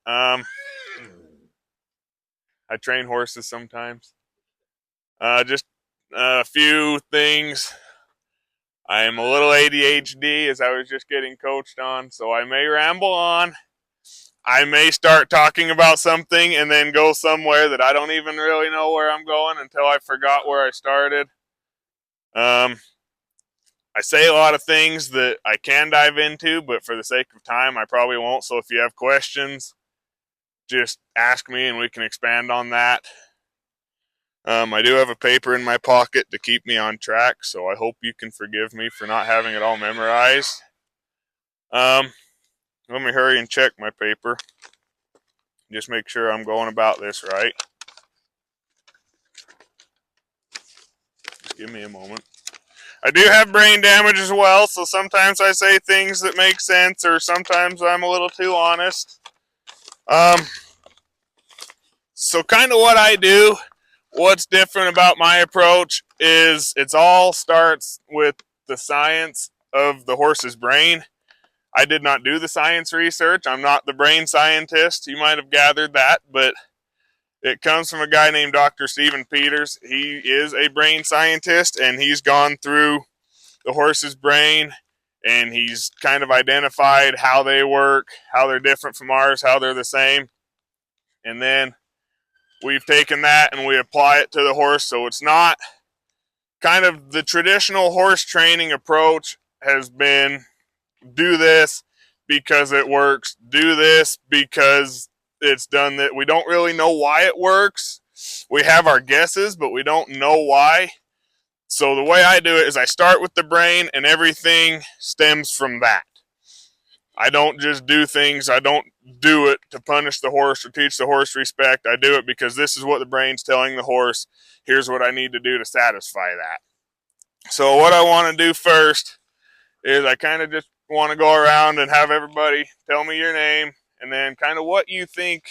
Um, I train horses sometimes. Just a few things. I am a little ADHD, as I was just getting coached on, so I may ramble on. I may start talking about something and then go somewhere that I don't even really know where I'm going until I forgot where I started. Um, I say a lot of things that I can dive into, but for the sake of time, I probably won't. So if you have questions, just ask me and we can expand on that. I do have a paper in my pocket to keep me on track, so I hope you can forgive me for not having it all memorized. Let me hurry and check my paper. Just make sure I'm going about this right. Just give me a moment. I do have brain damage as well, so sometimes I say things that make sense, or sometimes I'm a little too honest. So kind of what I do, what's different about my approach is it all starts with the science of the horse's brain. I did not do the science research. I'm not the brain scientist. You might have gathered that, but it comes from a guy named Dr. Stephen Peters. He is a brain scientist, and he's gone through the horse's brain, and he's kind of identified how they work, how they're different from ours, how they're the same. And then we've taken that and we apply it to the horse. So it's not kind of the traditional horse training approach has been do this because it works, do this because it's done that. We don't really know why it works. We have our guesses, but we don't know why. So the way I do it is I start with the brain and everything stems from that. I don't just do things, I don't do it to punish the horse or teach the horse respect. I do it because this is what the brain's telling the horse. Here's what I need to do to satisfy that. So what I want to do first is I kind of just want to go around and have everybody tell me your name and then kind of what you think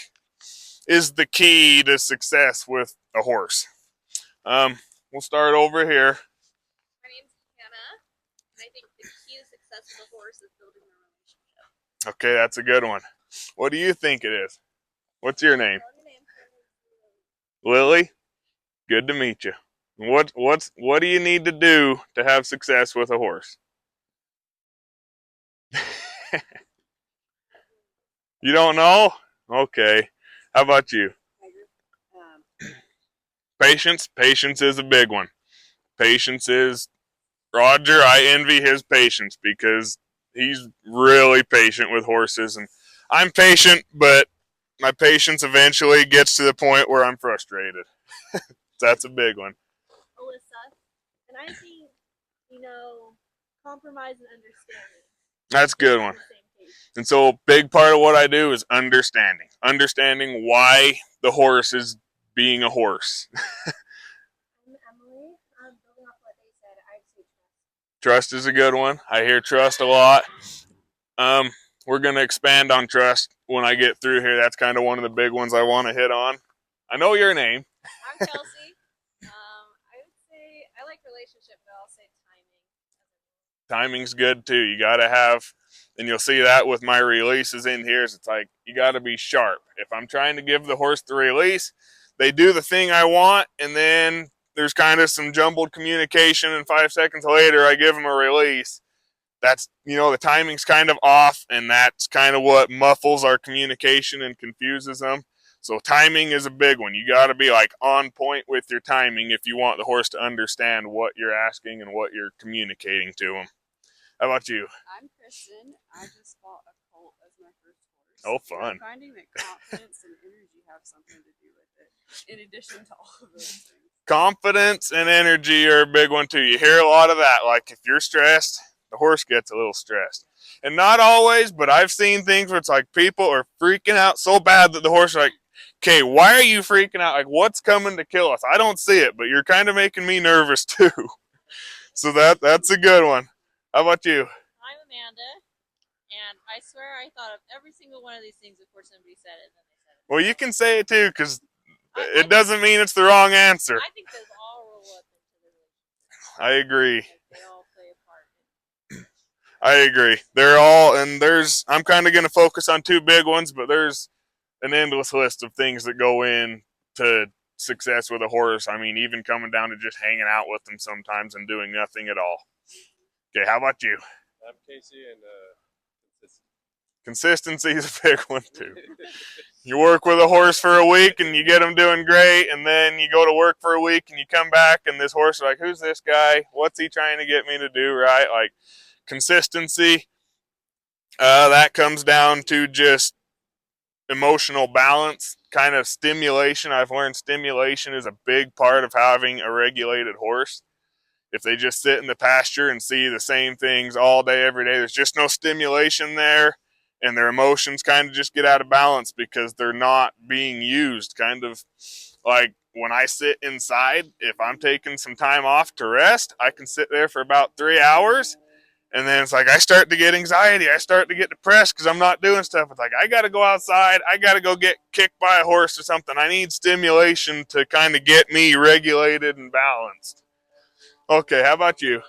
is the key to success with a horse. We'll start over here. My name's Hannah, and I think the key to success with a horse is building a relationship. Okay, that's a good one. What do you think it is? What's your name? Lily? Good to meet you. What do you need to do to have success with a horse? You don't know? Okay. How about you? Patience. Patience is a big one. Patience is Roger. I envy his patience because he's really patient with horses, and I'm patient, but my patience eventually gets to the point where I'm frustrated. That's a big one. Alyssa, and I think, compromise and understanding. That's a good one. And so a big part of what I do is understanding. Understanding why the horse is being a horse. I'm Emily. Building off what they said, I'd say Trust is a good one. I hear trust a lot. Um, we're going to expand on trust when I get through here. That's kind of one of the big ones I want to hit on. I know your name. I'm Chelsea. I would say I like relationship, but I'll say timing. Timing's good too. You got to have, and you'll see that with my releases in here. It's like you got to be sharp. If I'm trying to give the horse the release, they do the thing I want, and then there's kind of some jumbled communication, and 5 seconds later I give them a release. That's, the timing's kind of off, and that's kind of what muffles our communication and confuses them. So timing is a big one. You got to be like on point with your timing if you want the horse to understand what you're asking and what you're communicating to them. How about you? I'm Kristen. I just bought a colt as my first horse. Oh, fun. I'm finding that confidence and energy have something to do with it, in addition to all of those things. Confidence and energy are a big one too. You hear a lot of that. Like if you're stressed, the horse gets a little stressed. And not always, but I've seen things where it's like people are freaking out so bad that the horse is like, okay, why are you freaking out? Like, what's coming to kill us? I don't see it, but you're kind of making me nervous too. So that's a good one. How about you? I'm Amanda, and I swear I thought of every single one of these things before somebody said it, and then they said it. Well, you can say it too, because it doesn't mean it's the wrong answer. I think those all roll up into the relationship. I agree. Like they all play a part. I agree. They're all, and I'm kind of going to focus on two big ones, but there's an endless list of things that go in to success with a horse. I mean, even coming down to just hanging out with them sometimes and doing nothing at all. Okay, how about you? I'm Casey, and Consistency is a big one too. You work with a horse for a week and you get them doing great, and then you go to work for a week and you come back and this horse is like, who's this guy? What's he trying to get me to do, right? Like, consistency, that comes down to just emotional balance, kind of stimulation. I've learned stimulation is a big part of having a regulated horse. If they just sit in the pasture and see the same things all day, every day, there's just no stimulation there, and their emotions kind of just get out of balance because they're not being used. Kind of like when I sit inside, if I'm taking some time off to rest, I can sit there for about 3 hours, and then it's like I start to get anxiety. I start to get depressed because I'm not doing stuff. It's like I got to go outside. I got to go get kicked by a horse or something. I need stimulation to kind of get me regulated and balanced. Okay, how about you? I'm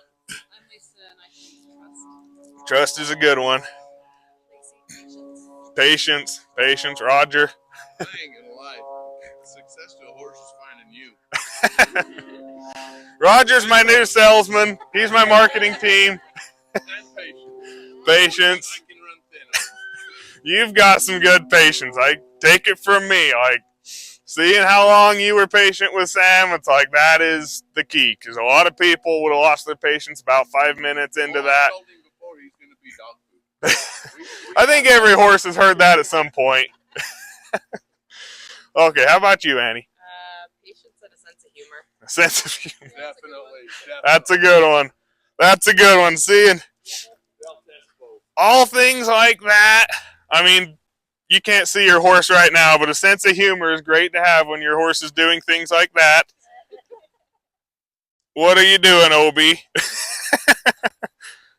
Lisa, and I choose trust. Trust is a good one. Patience. Roger. I ain't gonna lie. Success to a horse is finding you. Roger's my new salesman. He's my marketing team. And patience. Patience. I can run thin. You've got some good patience. I take it from me. Like, seeing how long you were patient with Sam, it's like that is the key. Because a lot of people would have lost their patience about 5 minutes into that. I told him before he's gonna be dog food. I think every horse has heard that at some point. Okay, how about you, Annie? Patience and a sense of humor. A sense of humor. Definitely. That's a good one. That's a good one. Seeing all things like that. I mean, you can't see your horse right now, but a sense of humor is great to have when your horse is doing things like that. What are you doing, Obi?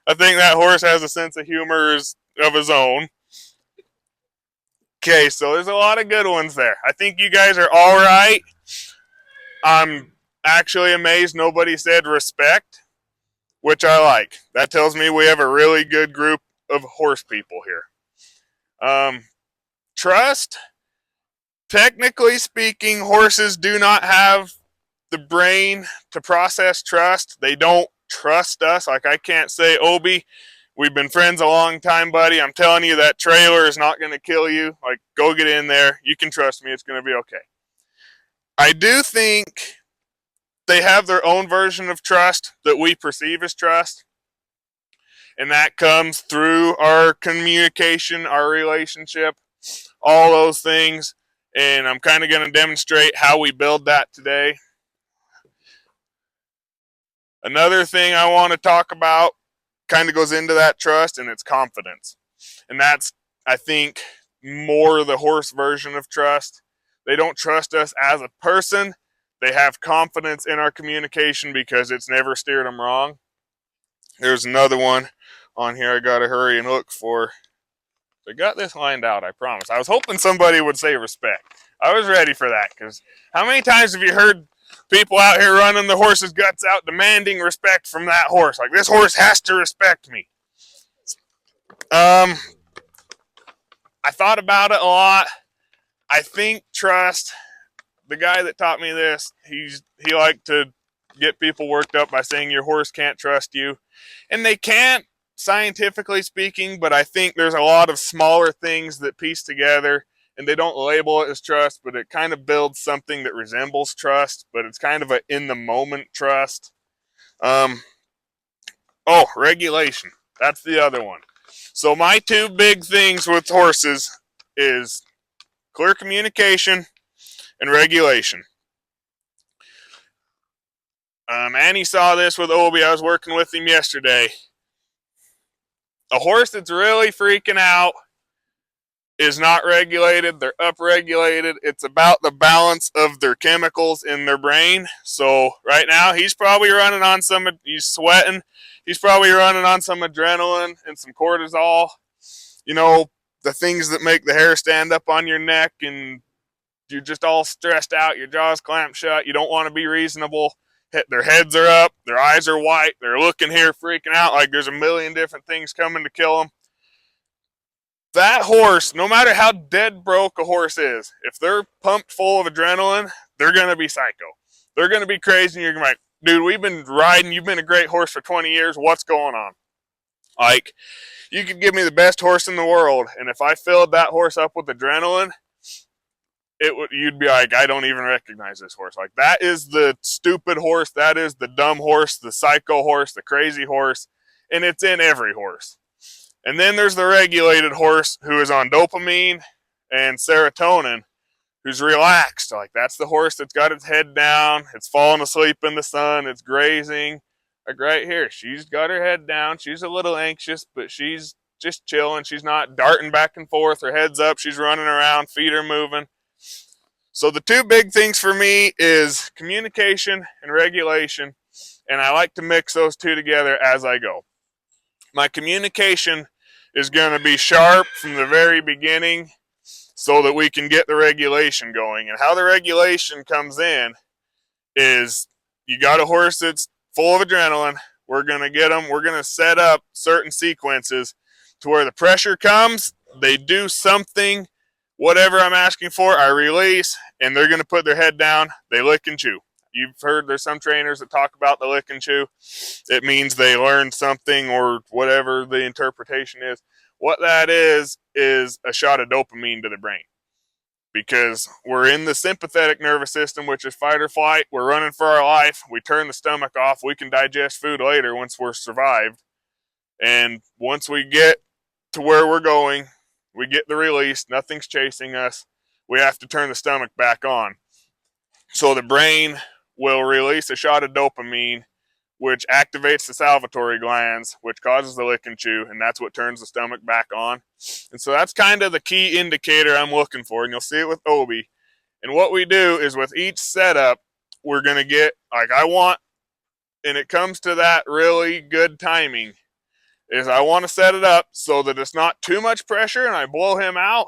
I think that horse has a sense of humor of his own. Okay, so there's a lot of good ones there. I think you guys are all right. I'm actually amazed nobody said respect, which I like. That tells me we have a really good group of horse people here. Trust. Technically speaking, horses do not have the brain to process trust. They don't trust us. Like, I can't say, Obi, we've been friends a long time, buddy. I'm telling you that trailer is not going to kill you. Like, go get in there. You can trust me. It's going to be okay. I do think they have their own version of trust that we perceive as trust. And that comes through our communication, our relationship, all those things. And I'm kind of going to demonstrate how we build that today. Another thing I want to talk about kind of goes into that trust, and it's confidence. And that's, I think, more the horse version of trust. They don't trust us as a person. They have confidence in our communication because it's never steered them wrong. There's another one on here I got to hurry and look for. I got this lined out, I promise. I was hoping somebody would say respect. I was ready for that, because how many times have you heard people out here running the horse's guts out demanding respect from that horse? Like, this horse has to respect me. I thought about it a lot. I think trust, the guy that taught me this, he liked to get people worked up by saying your horse can't trust you. And they can't, scientifically speaking, but I think there's a lot of smaller things that piece together, and they don't label it as trust, but it kind of builds something that resembles trust, but it's kind of a in-the-moment trust. Regulation. That's the other one. So my two big things with horses is clear communication and regulation. Annie saw this with Obi. I was working with him yesterday. A horse that's really freaking out is not regulated. They're upregulated. It's about the balance of their chemicals in their brain. So right now he's probably running on he's sweating. He's probably running on some adrenaline and some cortisol. You know, the things that make the hair stand up on your neck, and you're just all stressed out. Your jaw's clamped shut. You don't want to be reasonable. Their heads are up. Their eyes are white. They're looking here freaking out like there's a million different things coming to kill them. that horse, no matter how dead broke a horse is, if they're pumped full of adrenaline, they're going to be psycho. They're going to be crazy, and you're going to be like, dude, we've been riding, you've been a great horse for 20 years, what's going on? Like, you could give me the best horse in the world, and if I filled that horse up with adrenaline, you'd be like, I don't even recognize this horse. Like, that is the stupid horse, that is the dumb horse, the psycho horse, the crazy horse, and it's in every horse. And then there's the regulated horse who is on dopamine and serotonin, who's relaxed. Like, that's the horse that's got its head down, it's falling asleep in the sun, it's grazing. Like right here, she's got her head down, she's a little anxious, but she's just chilling. She's not darting back and forth, her head's up, she's running around, feet are moving. So the two big things for me is communication and regulation, and I like to mix those two together as I go. My communication is going to be sharp from the very beginning so that we can get the regulation going. And how the regulation comes in is, you got a horse that's full of adrenaline, we're going to get them, we're going to set up certain sequences to where the pressure comes, they do something, whatever I'm asking for, I release, and they're going to put their head down, they lick and chew. You've heard there's some trainers that talk about the lick and chew. It means they learned something or whatever the interpretation is. What that is a shot of dopamine to the brain. Because we're in the sympathetic nervous system, which is fight or flight. We're running for our life. We turn the stomach off. We can digest food later once we're survived. And once we get to where we're going, we get the release, nothing's chasing us, we have to turn the stomach back on. So the brain will release a shot of dopamine, which activates the salivatory glands, which causes the lick and chew, and that's what turns the stomach back on. And so that's kind of the key indicator I'm looking for, and you'll see it with Obi. And what we do is with each setup, we're going to get, like I want, and it comes to that really good timing, is I want to set it up so that it's not too much pressure and I blow him out,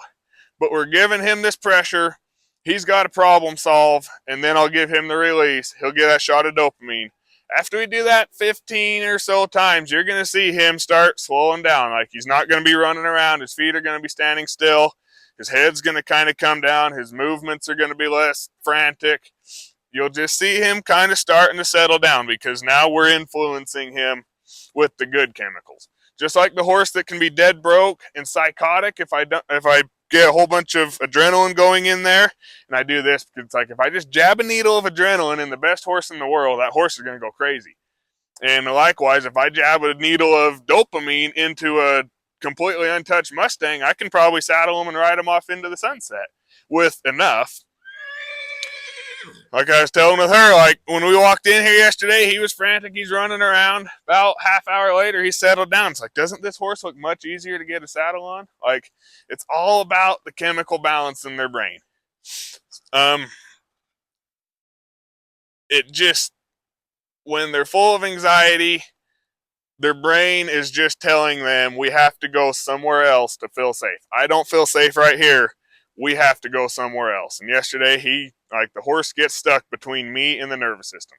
but we're giving him this pressure, he's got to problem solve, and then I'll give him the release, he'll get that shot of dopamine. After we do that 15 or so times, you're going to see him start slowing down. Like, he's not going to be running around, his feet are going to be standing still, his head's going to kind of come down, his movements are going to be less frantic. You'll just see him kind of starting to settle down, because now we're influencing him with the good chemicals. Just like the horse that can be dead broke and psychotic if I get a whole bunch of adrenaline going in there, and I do this, because it's like, if I just jab a needle of adrenaline in the best horse in the world, that horse is going to go crazy. And likewise, if I jab a needle of dopamine into a completely untouched Mustang, I can probably saddle him and ride him off into the sunset with enough. Like I was telling with her, like when we walked in here yesterday, he was frantic, he's running around. About half hour later, he settled down. It's like, doesn't this horse look much easier to get a saddle on? Like, it's all about the chemical balance in their brain. It just, when they're full of anxiety, their brain is just telling them, we have to go somewhere else to feel safe. I don't feel safe right here. We have to go somewhere else. And yesterday, the horse gets stuck between me and the nervous system.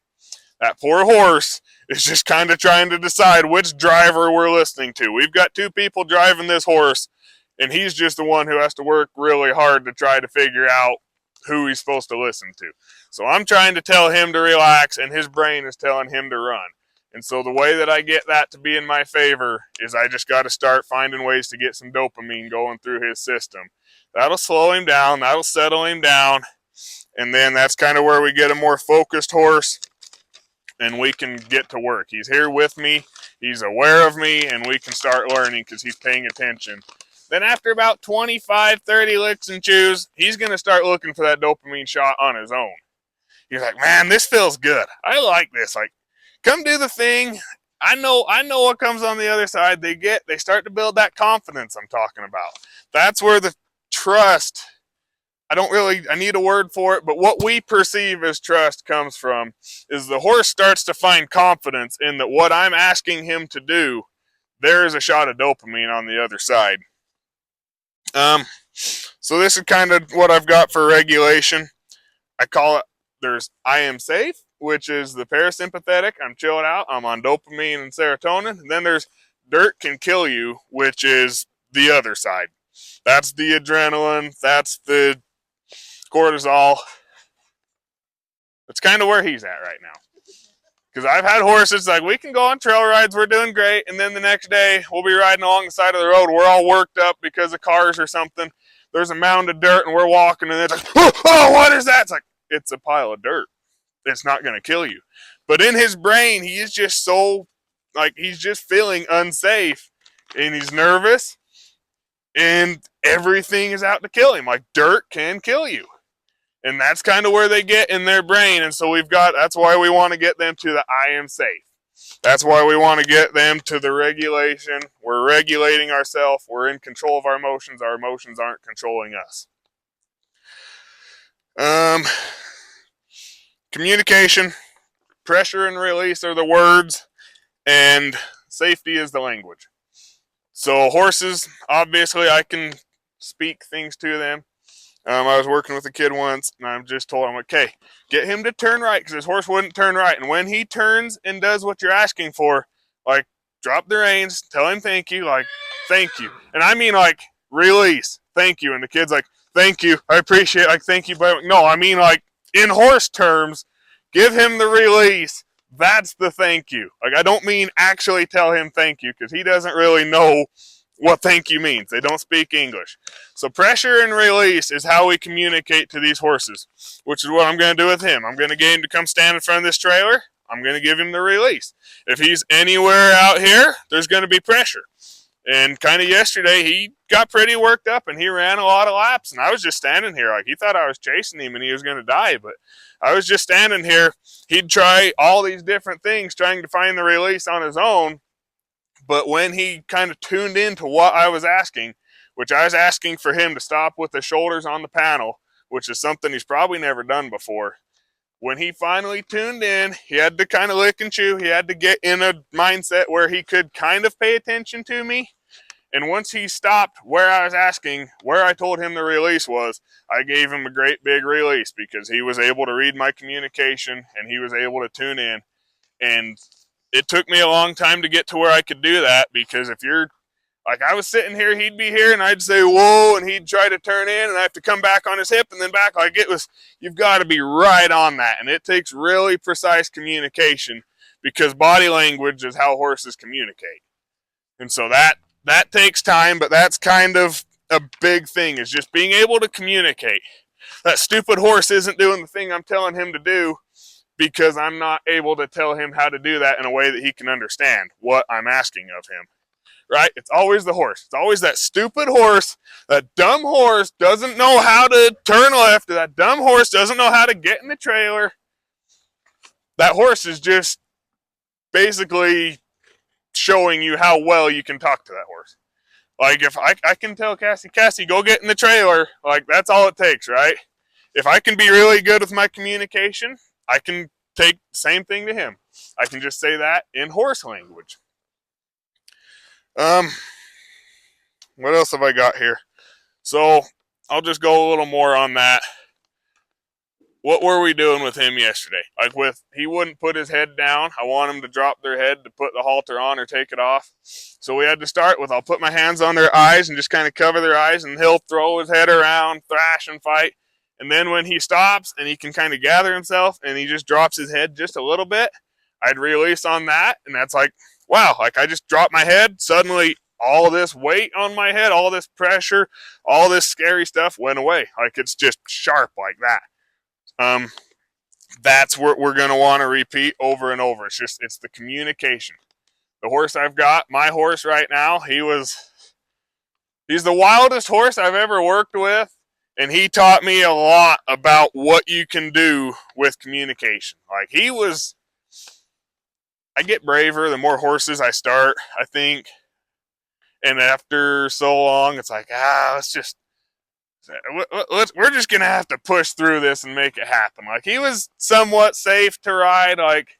That poor horse is just kind of trying to decide which driver we're listening to. We've got two people driving this horse, and he's just the one who has to work really hard to try to figure out who he's supposed to listen to. So I'm trying to tell him to relax, and his brain is telling him to run. And so the way that I get that to be in my favor is I just got to start finding ways to get some dopamine going through his system. That'll slow him down, that'll settle him down, and then that's kind of where we get a more focused horse, and we can get to work. He's here with me, he's aware of me, and we can start learning because he's paying attention. Then after about 25, 30 licks and chews, he's going to start looking for that dopamine shot on his own. He's like, man, this feels good. I like this. Like, come do the thing. I know what comes on the other side. They start to build that confidence I'm talking about. That's where the trust, I need a word for it, but what we perceive as trust comes from is the horse starts to find confidence in that what I'm asking him to do, there is a shot of dopamine on the other side. So this is kind of what I've got for regulation. I call it, there's I am safe, which is the parasympathetic. I'm chilled out. I'm on dopamine and serotonin. And then there's dirt can kill you, which is the other side. That's the adrenaline. That's the cortisol. That's kind of where he's at right now. Because I've had horses like, we can go on trail rides, we're doing great, and then the next day we'll be riding along the side of the road, we're all worked up because of cars or something. There's a mound of dirt and we're walking and it's like, oh, what is that? It's like, it's a pile of dirt. It's not going to kill you. But in his brain, he is just so, like, he's just feeling unsafe and he's nervous and everything is out to kill him. Like, dirt can kill you. And that's kind of where they get in their brain. And so that's why we want to get them to the I am safe. That's why we want to get them to the regulation. We're regulating ourselves. We're in control of our emotions. Our emotions aren't controlling us. Communication, pressure and release are the words, and safety is the language. So horses, obviously I can speak things to them. I was working with a kid once, and I just told him, okay, get him to turn right, because his horse wouldn't turn right. And when he turns and does what you're asking for, like, drop the reins, tell him thank you, like, thank you. And I mean, like, release, thank you. And the kid's like, thank you, I appreciate it, like, thank you. But no, I mean, like, in horse terms, give him the release. That's the thank you. Like, I don't mean actually tell him thank you, because he doesn't really know what thank you means. They don't speak English. So pressure and release is how we communicate to these horses, which is what I'm going to do with him. I'm going to get him to come stand in front of this trailer. I'm going to give him the release. If he's anywhere out here, there's going to be pressure. And kind of yesterday, he got pretty worked up and he ran a lot of laps. And I was just standing here like he thought I was chasing him and he was going to die. But I was just standing here. He'd try all these different things trying to find the release on his own. But when he kind of tuned into what I was asking, which I was asking for him to stop with the shoulders on the panel, which is something he's probably never done before. When he finally tuned in, he had to kind of lick and chew. He had to get in a mindset where he could kind of pay attention to me. And once he stopped where I was asking, where I told him the release was, I gave him a great big release because he was able to read my communication and he was able to tune in. And it took me a long time to get to where I could do that, because if you're like, I was sitting here, he'd be here and I'd say, whoa, and he'd try to turn in and I have to come back on his hip and then back. Like, it was, you've got to be right on that. And it takes really precise communication, because body language is how horses communicate. And so that takes time, but that's kind of a big thing, is just being able to communicate. That stupid horse isn't doing the thing I'm telling him to do, because I'm not able to tell him how to do that in a way that he can understand what I'm asking of him, right? It's always the horse. It's always that stupid horse. That dumb horse doesn't know how to turn left. That dumb horse doesn't know how to get in the trailer. That horse is just basically showing you how well you can talk to that horse. Like, if I can tell Cassie, go get in the trailer, like, that's all it takes, right? If I can be really good with my communication, I can take the same thing to him. I can just say that in horse language. What else have I got here? So I'll just go a little more on that. What were we doing with him yesterday? Like, he wouldn't put his head down. I want him to drop their head to put the halter on or take it off. So we had to start with, I'll put my hands on their eyes and just kind of cover their eyes, and he'll throw his head around, thrash and fight. And then when he stops and he can kind of gather himself and he just drops his head just a little bit, I'd release on that. And that's like, wow, like, I just dropped my head. Suddenly all this weight on my head, all this pressure, all this scary stuff went away. Like, it's just sharp like that. That's what we're going to want to repeat over and over. It's the communication. The horse I've got, my horse right now, he's the wildest horse I've ever worked with. And he taught me a lot about what you can do with communication. Like, I get braver the more horses I start, I think. And after so long, it's like, we're just going to have to push through this and make it happen. Like, he was somewhat safe to ride. Like,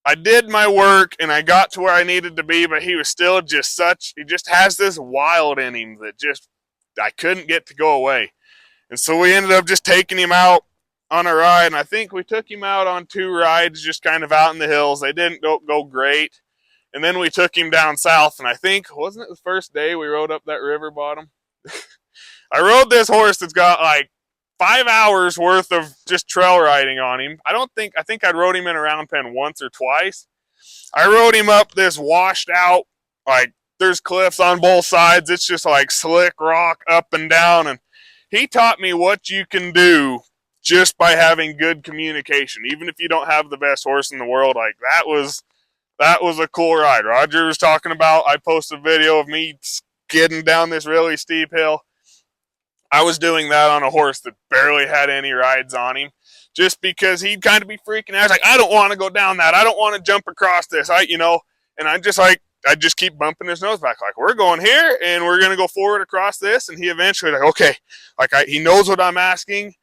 I did my work and I got to where I needed to be, but he was still he just has this wild in him that I couldn't get to go away. And so we ended up just taking him out on a ride, and I think we took him out on 2 rides just kind of out in the hills. They didn't go great. And then we took him down south, and I think, wasn't it the first day we rode up that river bottom? I rode this horse that's got like 5 hours worth of just trail riding on him. I think I rode him in a round pen once or twice. I rode him up this washed out, like there's cliffs on both sides. It's just like slick rock up and down. And he taught me what you can do just by having good communication. Even if you don't have the best horse in the world, like that was a cool ride. Roger was talking about, I posted a video of me skidding down this really steep hill. I was doing that on a horse that barely had any rides on him, just because he'd kind of be freaking out. I was like, I don't want to go down that. I don't want to jump across this. And I just keep bumping his nose back, like, we're going here and we're going to go forward across this. And he eventually, like, okay, he knows what I'm asking.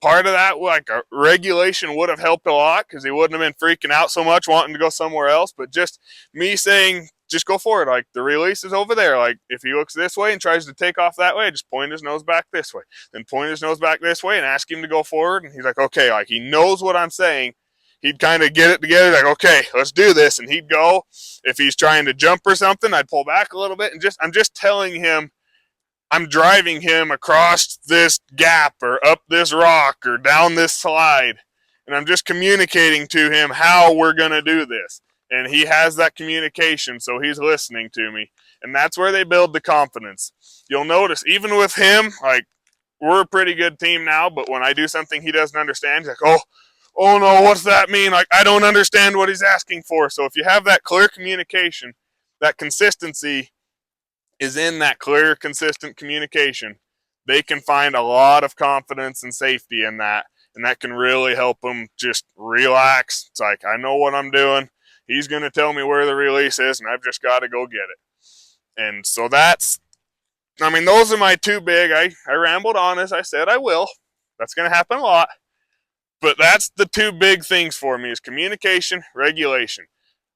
Part of that, like, a regulation would have helped a lot because he wouldn't have been freaking out so much wanting to go somewhere else. But just me saying, just go forward. Like, the release is over there. Like, if he looks this way and tries to take off that way, just point his nose back this way. Then point his nose back this way and ask him to go forward. And he's like, okay, like, he knows what I'm saying. He'd kind of get it together, like, okay, let's do this. And he'd go. If he's trying to jump or something, I'd pull back a little bit. And I'm just telling him, I'm driving him across this gap or up this rock or down this slide. And I'm just communicating to him how we're going to do this. And he has that communication, so he's listening to me. And that's where they build the confidence. You'll notice, even with him, like, we're a pretty good team now, but when I do something he doesn't understand, he's like, oh no, what's that mean? Like, I don't understand what he's asking for. So if you have that clear communication, that consistency is in that clear, consistent communication, they can find a lot of confidence and safety in that. And that can really help them just relax. It's like, I know what I'm doing. He's going to tell me where the release is, and I've just got to go get it. And so those are my two big. I rambled on, as I said I will. That's going to happen a lot. But that's the two big things for me is communication, regulation.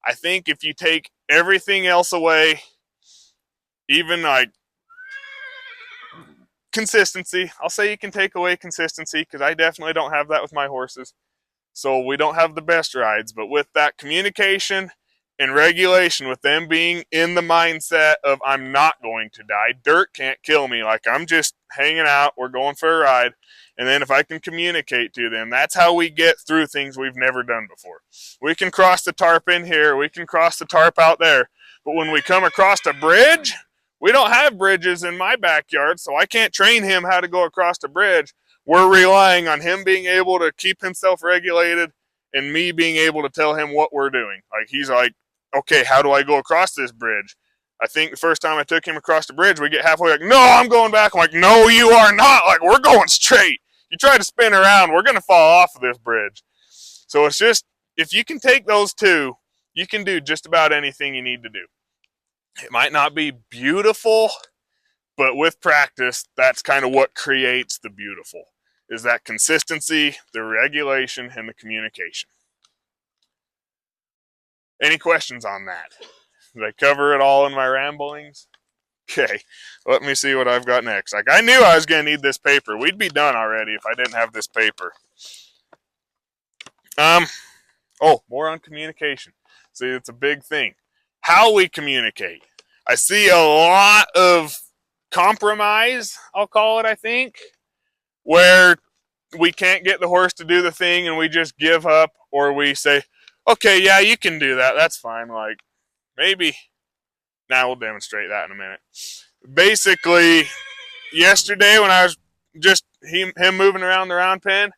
I think if you take everything else away, even like consistency, I'll say you can take away consistency because I definitely don't have that with my horses. So we don't have the best rides, but with that communication and regulation, with them being in the mindset of I'm not going to die, dirt can't kill me, like I'm just hanging out, we're going for a ride. And then if I can communicate to them, that's how we get through things we've never done before. We can cross the tarp in here, we can cross the tarp out there, but when we come across a bridge, we don't have bridges in my backyard, so I can't train him how to go across a bridge. We're relying on him being able to keep himself regulated and me being able to tell him what we're doing. Like, he's like, okay, how do I go across this bridge? I think the first time I took him across the bridge, we get halfway, like, no, I'm going back. I'm like, no, you are not. Like, we're going straight. You try to spin around, we're going to fall off of this bridge. So it's just, if you can take those two, you can do just about anything you need to do. It might not be beautiful, but with practice, that's kind of what creates the beautiful, is that consistency, the regulation, and the communication. Any questions on that? Did I cover it all in my ramblings? Okay, let me see what I've got next. Like, I knew I was going to need this paper. We'd be done already if I didn't have this paper. More on communication. See, it's a big thing. How we communicate. I see a lot of compromise, I'll call it, I think, where we can't get the horse to do the thing and we just give up, or we say, okay, yeah, you can do that. That's fine. Like, maybe. Now we'll demonstrate that in a minute. Basically, yesterday when I was just him moving around the round pen,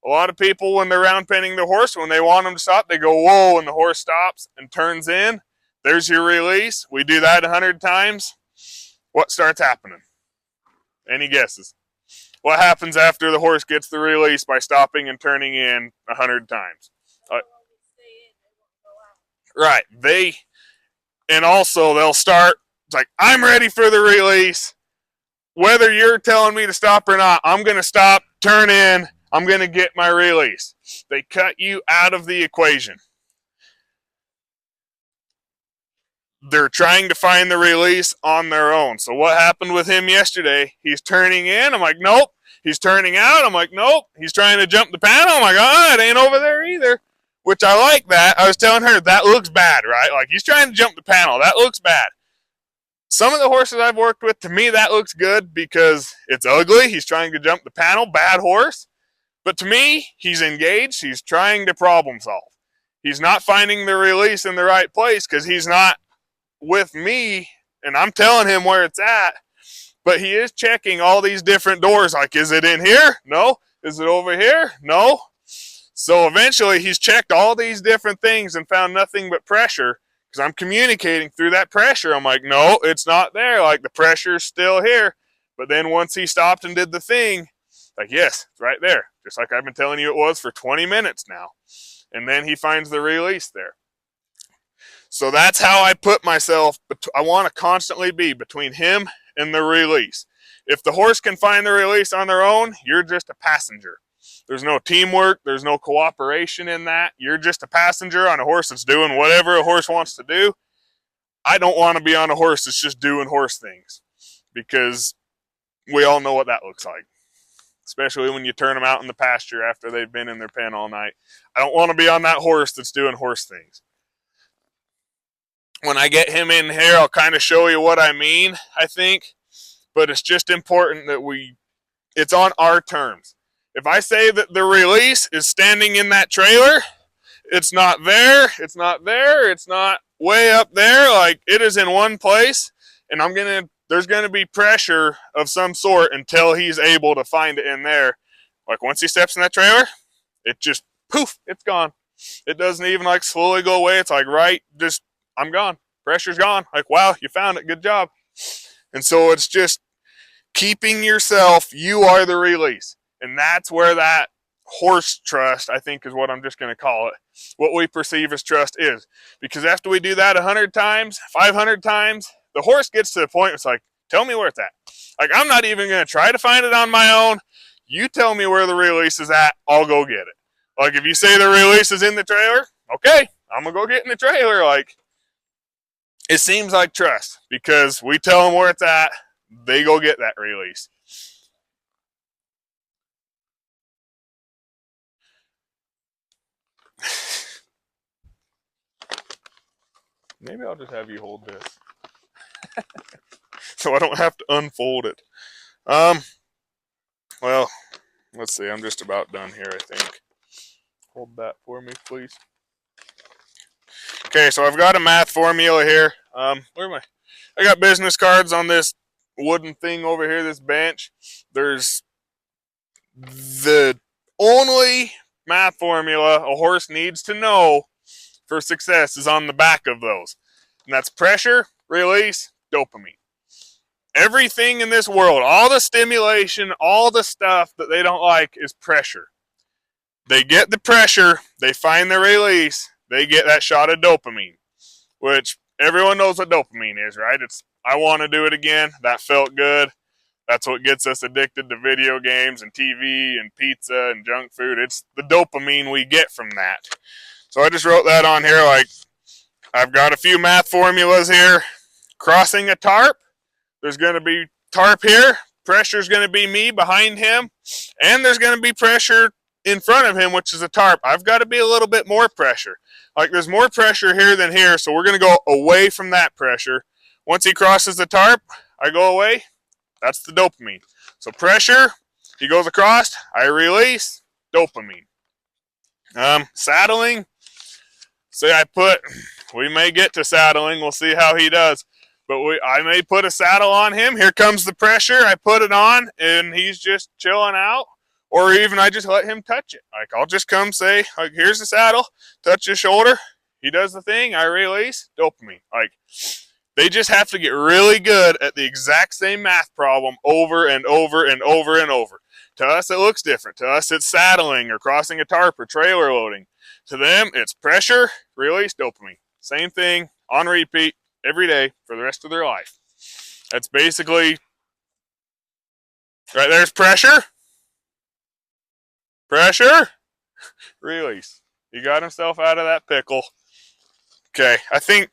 a lot of people, when they're round penning the horse, when they want them to stop, they go, whoa, and the horse stops and turns in. There's your release. We do that 100 times. What starts happening? Any guesses? What happens after the horse gets the release by stopping and turning in 100 times? Right. They'll start, it's like, I'm ready for the release. Whether you're telling me to stop or not, I'm going to stop, turn in, I'm going to get my release. They cut you out of the equation. They're trying to find the release on their own. So what happened with him yesterday? He's turning in. I'm like, nope. He's turning out. I'm like, nope. He's trying to jump the panel. I'm like, it ain't over there either. which I like that. I was telling her that looks bad, right? Like he's trying to jump the panel. That looks bad. Some of the horses I've worked with, to me, that looks good because it's ugly. He's trying to jump the panel. Bad horse. But to me, he's engaged. He's trying to problem solve. He's not finding the release in the right place because he's not with me, and I'm telling him where it's at. But he is checking all these different doors. Like, is it in here? No. Is it over here? No. So eventually he's checked all these different things and found nothing but pressure because I'm communicating through that pressure. I'm like, no, it's not there. Like, the pressure's still here. But then once he stopped and did the thing, like, yes, it's right there. Just like I've been telling you it was for 20 minutes now. And then he finds the release there. So that's how I put myself. I want to constantly be between him and the release. If the horse can find the release on their own, you're just a passenger. There's no teamwork. There's no cooperation in that. You're just a passenger on a horse that's doing whatever a horse wants to do. I don't want to be on a horse that's just doing horse things because we all know what that looks like, especially when you turn them out in the pasture after they've been in their pen all night. I don't want to be on that horse that's doing horse things. When I get him in here, I'll kind of show you what I mean, I think. But it's just important that it's on our terms. If I say that the release is standing in that trailer, it's not there, it's not there, it's not way up there, like it is in one place, and there's gonna be pressure of some sort until he's able to find it in there. Like once he steps in that trailer, it just poof, it's gone. It doesn't even like slowly go away. It's like I'm gone. Pressure's gone. Like, wow, you found it. Good job. And so it's just keeping yourself, you are the release. And that's where that horse trust, I think, is what I'm just going to call it. What we perceive as trust is. Because after we do that 100 times, 500 times, the horse gets to the point where it's like, tell me where it's at. Like, I'm not even going to try to find it on my own. You tell me where the release is at, I'll go get it. Like, if you say the release is in the trailer, okay, I'm going to go get in the trailer. Like, it seems like trust because we tell them where it's at, they go get that release. Maybe I'll just have you hold this so I don't have to unfold it. Well, let's see. I'm just about done here, I think. Hold that for me, please. Okay, so I've got a math formula here. Where am I? I got business cards on this wooden thing over here, this bench. There's the only math formula a horse needs to know for success is on the back of those. And that's pressure, release, dopamine. Everything in this world, all the stimulation, all the stuff that they don't like is pressure. They get the pressure, they find the release, they get that shot of dopamine, which everyone knows what dopamine is, right? It's, I want to do it again. That felt good. That's what gets us addicted to video games and TV and pizza and junk food. It's the dopamine we get from that. So I just wrote that on here. Like, I've got a few math formulas here. Crossing a tarp, there's going to be tarp here. Pressure's going to be me behind him. And there's going to be pressure in front of him, which is a tarp. I've got to be a little bit more pressure. Like, there's more pressure here than here, so we're going to go away from that pressure. Once he crosses the tarp, I go away. That's the dopamine. So pressure, he goes across, I release, dopamine. Saddling, we may get to saddling, we'll see how he does. But I may put a saddle on him, here comes the pressure, I put it on, and he's just chilling out. Or even I just let him touch it. Like, I'll just come say, like, here's the saddle, touch his shoulder. He does the thing, I release, dopamine. Like, they just have to get really good at the exact same math problem over and over and over and over. To us, it looks different. To us, it's saddling or crossing a tarp or trailer loading. To them, it's pressure, release, dopamine. Same thing, on repeat, every day for the rest of their life. That's basically, right there's pressure. Pressure, release. He got himself out of that pickle. Okay, I think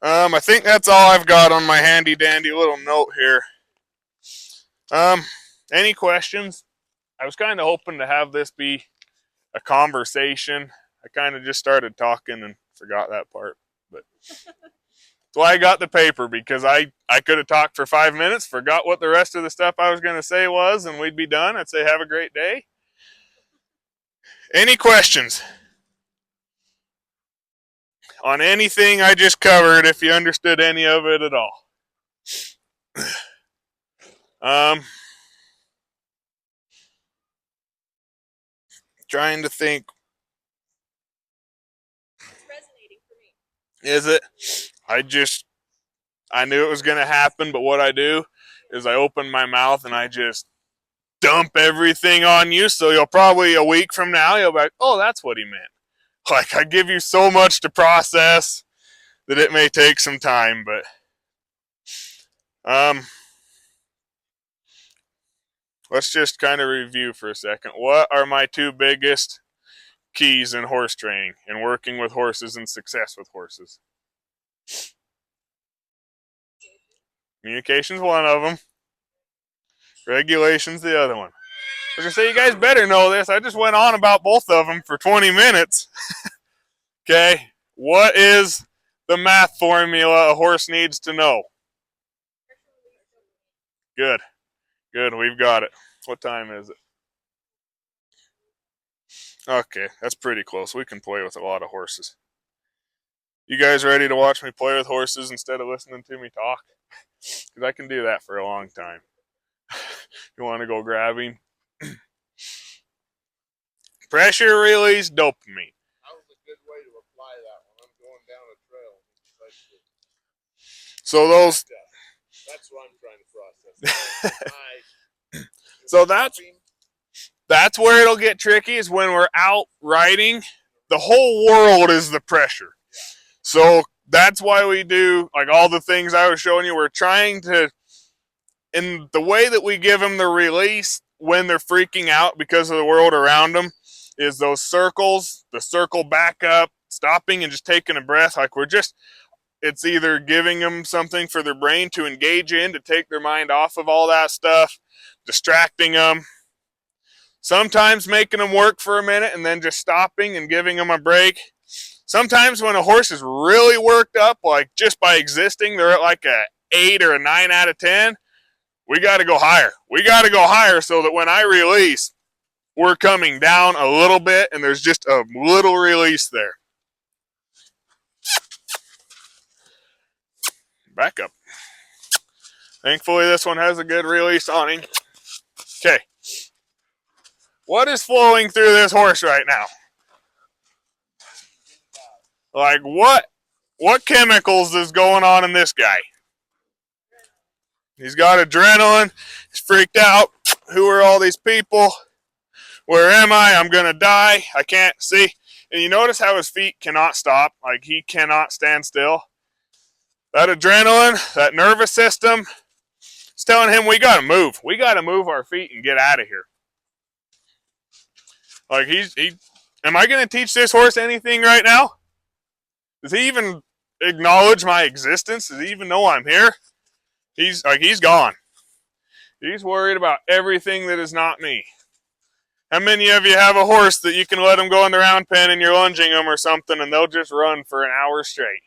that's all I've got on my handy dandy little note here. Any questions? I was kind of hoping to have this be a conversation. I kind of just started talking and forgot that part. But that's why I got the paper, because I could have talked for 5 minutes, forgot what the rest of the stuff I was going to say was, and we'd be done. I'd say, have a great day. Any questions on anything I just covered, if you understood any of it at all? Trying to think. It's resonating for me. Is it? I knew it was going to happen, but what I do is I open my mouth and I just dump everything on you. So you'll probably, a week from now, you'll be like, oh, that's what he meant. Like, I give you so much to process that it may take some time, but let's just kind of review for a second. What are my 2 biggest keys in horse training and working with horses and success with horses? Communication's one of them. Regulation's the other one. I was going to say, you guys better know this. I just went on about both of them for 20 minutes. Okay, what is the math formula a horse needs to know? Good. Good, we've got it. What time is it? Okay, that's pretty close. We can play with a lot of horses. You guys ready to watch me play with horses instead of listening to me talk? Because I can do that for a long time. You want to go grabbing? Pressure release dopamine. That was a good way to apply that one. I'm going down a trail. So those. That's what I'm trying to process. So that's where it'll get tricky, is when we're out riding. The whole world is the pressure. So that's why we do, like, all the things I was showing you. We're trying to, in the way that we give them the release when they're freaking out because of the world around them, is those circles, the circle back up, stopping and just taking a breath. Like, it's either giving them something for their brain to engage in, to take their mind off of all that stuff, distracting them, sometimes making them work for a minute and then just stopping and giving them a break. Sometimes when a horse is really worked up, like just by existing, they're at like a 8 or a 9 out of 10. We got to go higher. We got to go higher so that when I release, we're coming down a little bit and there's just a little release there. Back up. Thankfully, this one has a good release on him. Okay. What is flowing through this horse right now? Like, what chemicals is going on in this guy? He's got adrenaline. He's freaked out. Who are all these people? Where am I? I'm going to die. I can't see. And you notice how his feet cannot stop. Like, he cannot stand still. That adrenaline, that nervous system, it's telling him we got to move. We got to move our feet and get out of here. Like, am I going to teach this horse anything right now? Does he even acknowledge my existence? Does he even know I'm here? He's gone. He's worried about everything that is not me. How many of you have a horse that you can let them go in the round pen and you're lunging them or something and they'll just run for an hour straight?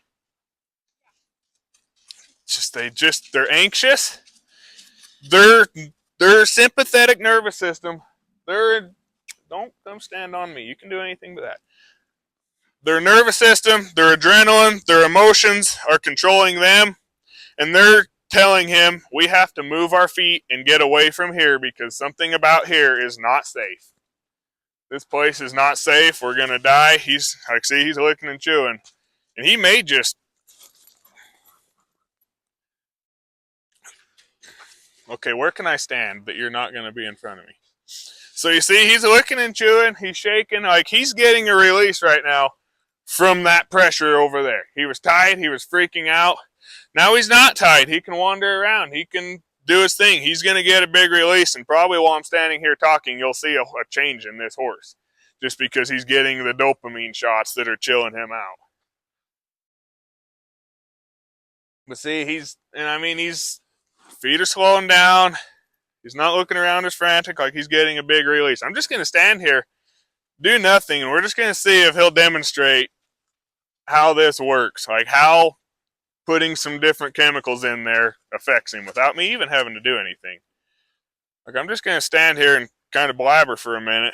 They're anxious. Their sympathetic nervous system, don't come stand on me. You can do anything but that. Their nervous system, their adrenaline, their emotions are controlling them, and they're telling him we have to move our feet and get away from here because something about here is not safe. This place is not safe. We're going to die. He's licking and chewing. And he may just... Okay, where can I stand that you're not going to be in front of me? So you see, he's licking and chewing. He's shaking. Like, he's getting a release right now from that pressure over there. He was tied. He was freaking out. Now he's not tied. He can wander around. He can do his thing. He's going to get a big release. And probably while I'm standing here talking, you'll see a change in this horse. Just because he's getting the dopamine shots that are chilling him out. But see, his feet are slowing down. He's not looking around as frantic, like he's getting a big release. I'm just going to stand here, do nothing, and we're just going to see if he'll demonstrate how this works, like how putting some different chemicals in there affects him without me even having to do anything. Like, I'm just going to stand here and kind of blabber for a minute,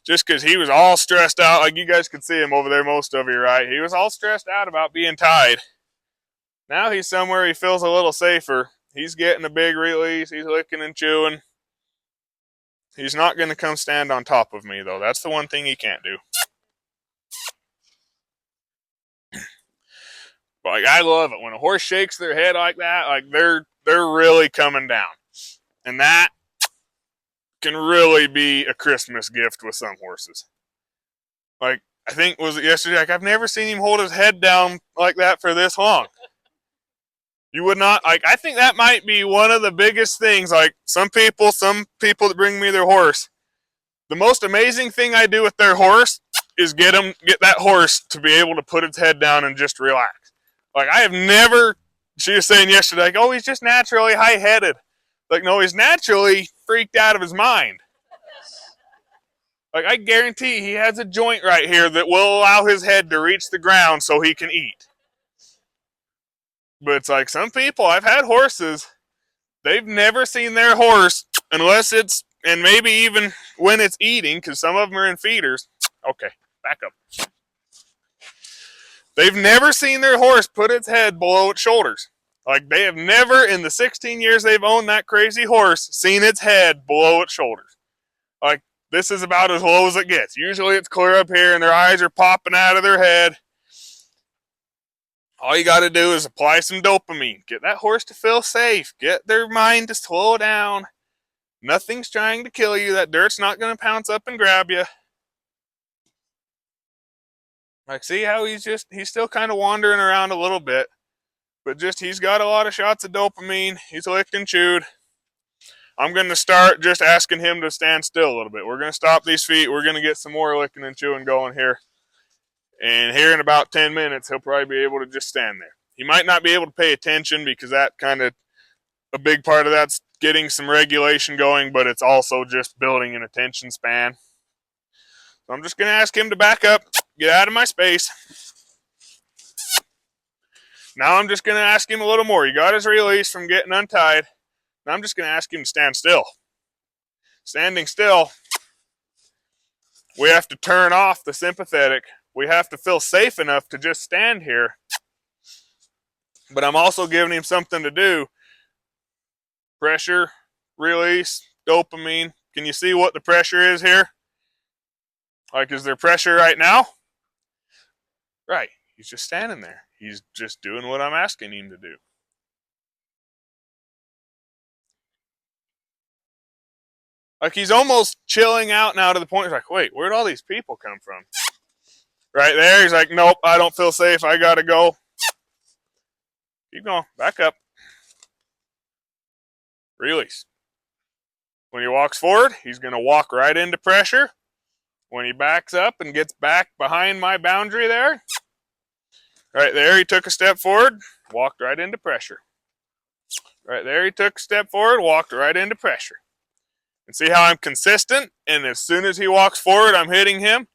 just because he was all stressed out. Like, you guys could see him over there, most of you, right? He was all stressed out about being tied. Now he's somewhere he feels a little safer. He's getting a big release. He's licking and chewing. He's not going to come stand on top of me, though. That's the one thing he can't do. But, like, I love it when a horse shakes their head like that. Like, they're really coming down, and that can really be a Christmas gift with some horses. Like, I think, was it yesterday? Like, I've never seen him hold his head down like that for this long. You would not, like, I think that might be one of the biggest things. Like, some people that bring me their horse, the most amazing thing I do with their horse is get that horse to be able to put its head down and just relax. Like, I have never, she was saying yesterday, like, oh, he's just naturally high-headed. Like, no, he's naturally freaked out of his mind. Like, I guarantee he has a joint right here that will allow his head to reach the ground so he can eat. But it's like some people, I've had horses, they've never seen their horse unless it's, and maybe even when it's eating, because some of them are in feeders. Okay, back up. They've never seen their horse put its head below its shoulders. Like, they have never, in the 16 years they've owned that crazy horse, seen its head below its shoulders. Like, this is about as low as it gets. Usually it's clear up here and their eyes are popping out of their head. All you got to do is apply some dopamine. Get that horse to feel safe. Get their mind to slow down. Nothing's trying to kill you. That dirt's not going to pounce up and grab you. Like, see how he's still kind of wandering around a little bit. But just, he's got a lot of shots of dopamine. He's licked and chewed. I'm going to start just asking him to stand still a little bit. We're going to stop these feet. We're going to get some more licking and chewing going here. And here in about 10 minutes, he'll probably be able to just stand there. He might not be able to pay attention because that kind of, a big part of that's getting some regulation going, but it's also just building an attention span. So I'm just going to ask him to back up, get out of my space. Now I'm just going to ask him a little more. He got his release from getting untied. Now I'm just going to ask him to stand still. Standing still, we have to turn off the sympathetic. We have to feel safe enough to just stand here. But I'm also giving him something to do. Pressure, release, dopamine. Can you see what the pressure is here? Like, is there pressure right now? Right. He's just standing there. He's just doing what I'm asking him to do. Like, he's almost chilling out now to the point he's like, wait, where'd all these people come from? Right there, he's like, nope, I don't feel safe. I gotta go. Keep going. Back up. Release. When he walks forward, he's going to walk right into pressure. When he backs up and gets back behind my boundary there, right there, he took a step forward, walked right into pressure. Right there, he took a step forward, walked right into pressure. And see how I'm consistent? And as soon as he walks forward, I'm hitting him.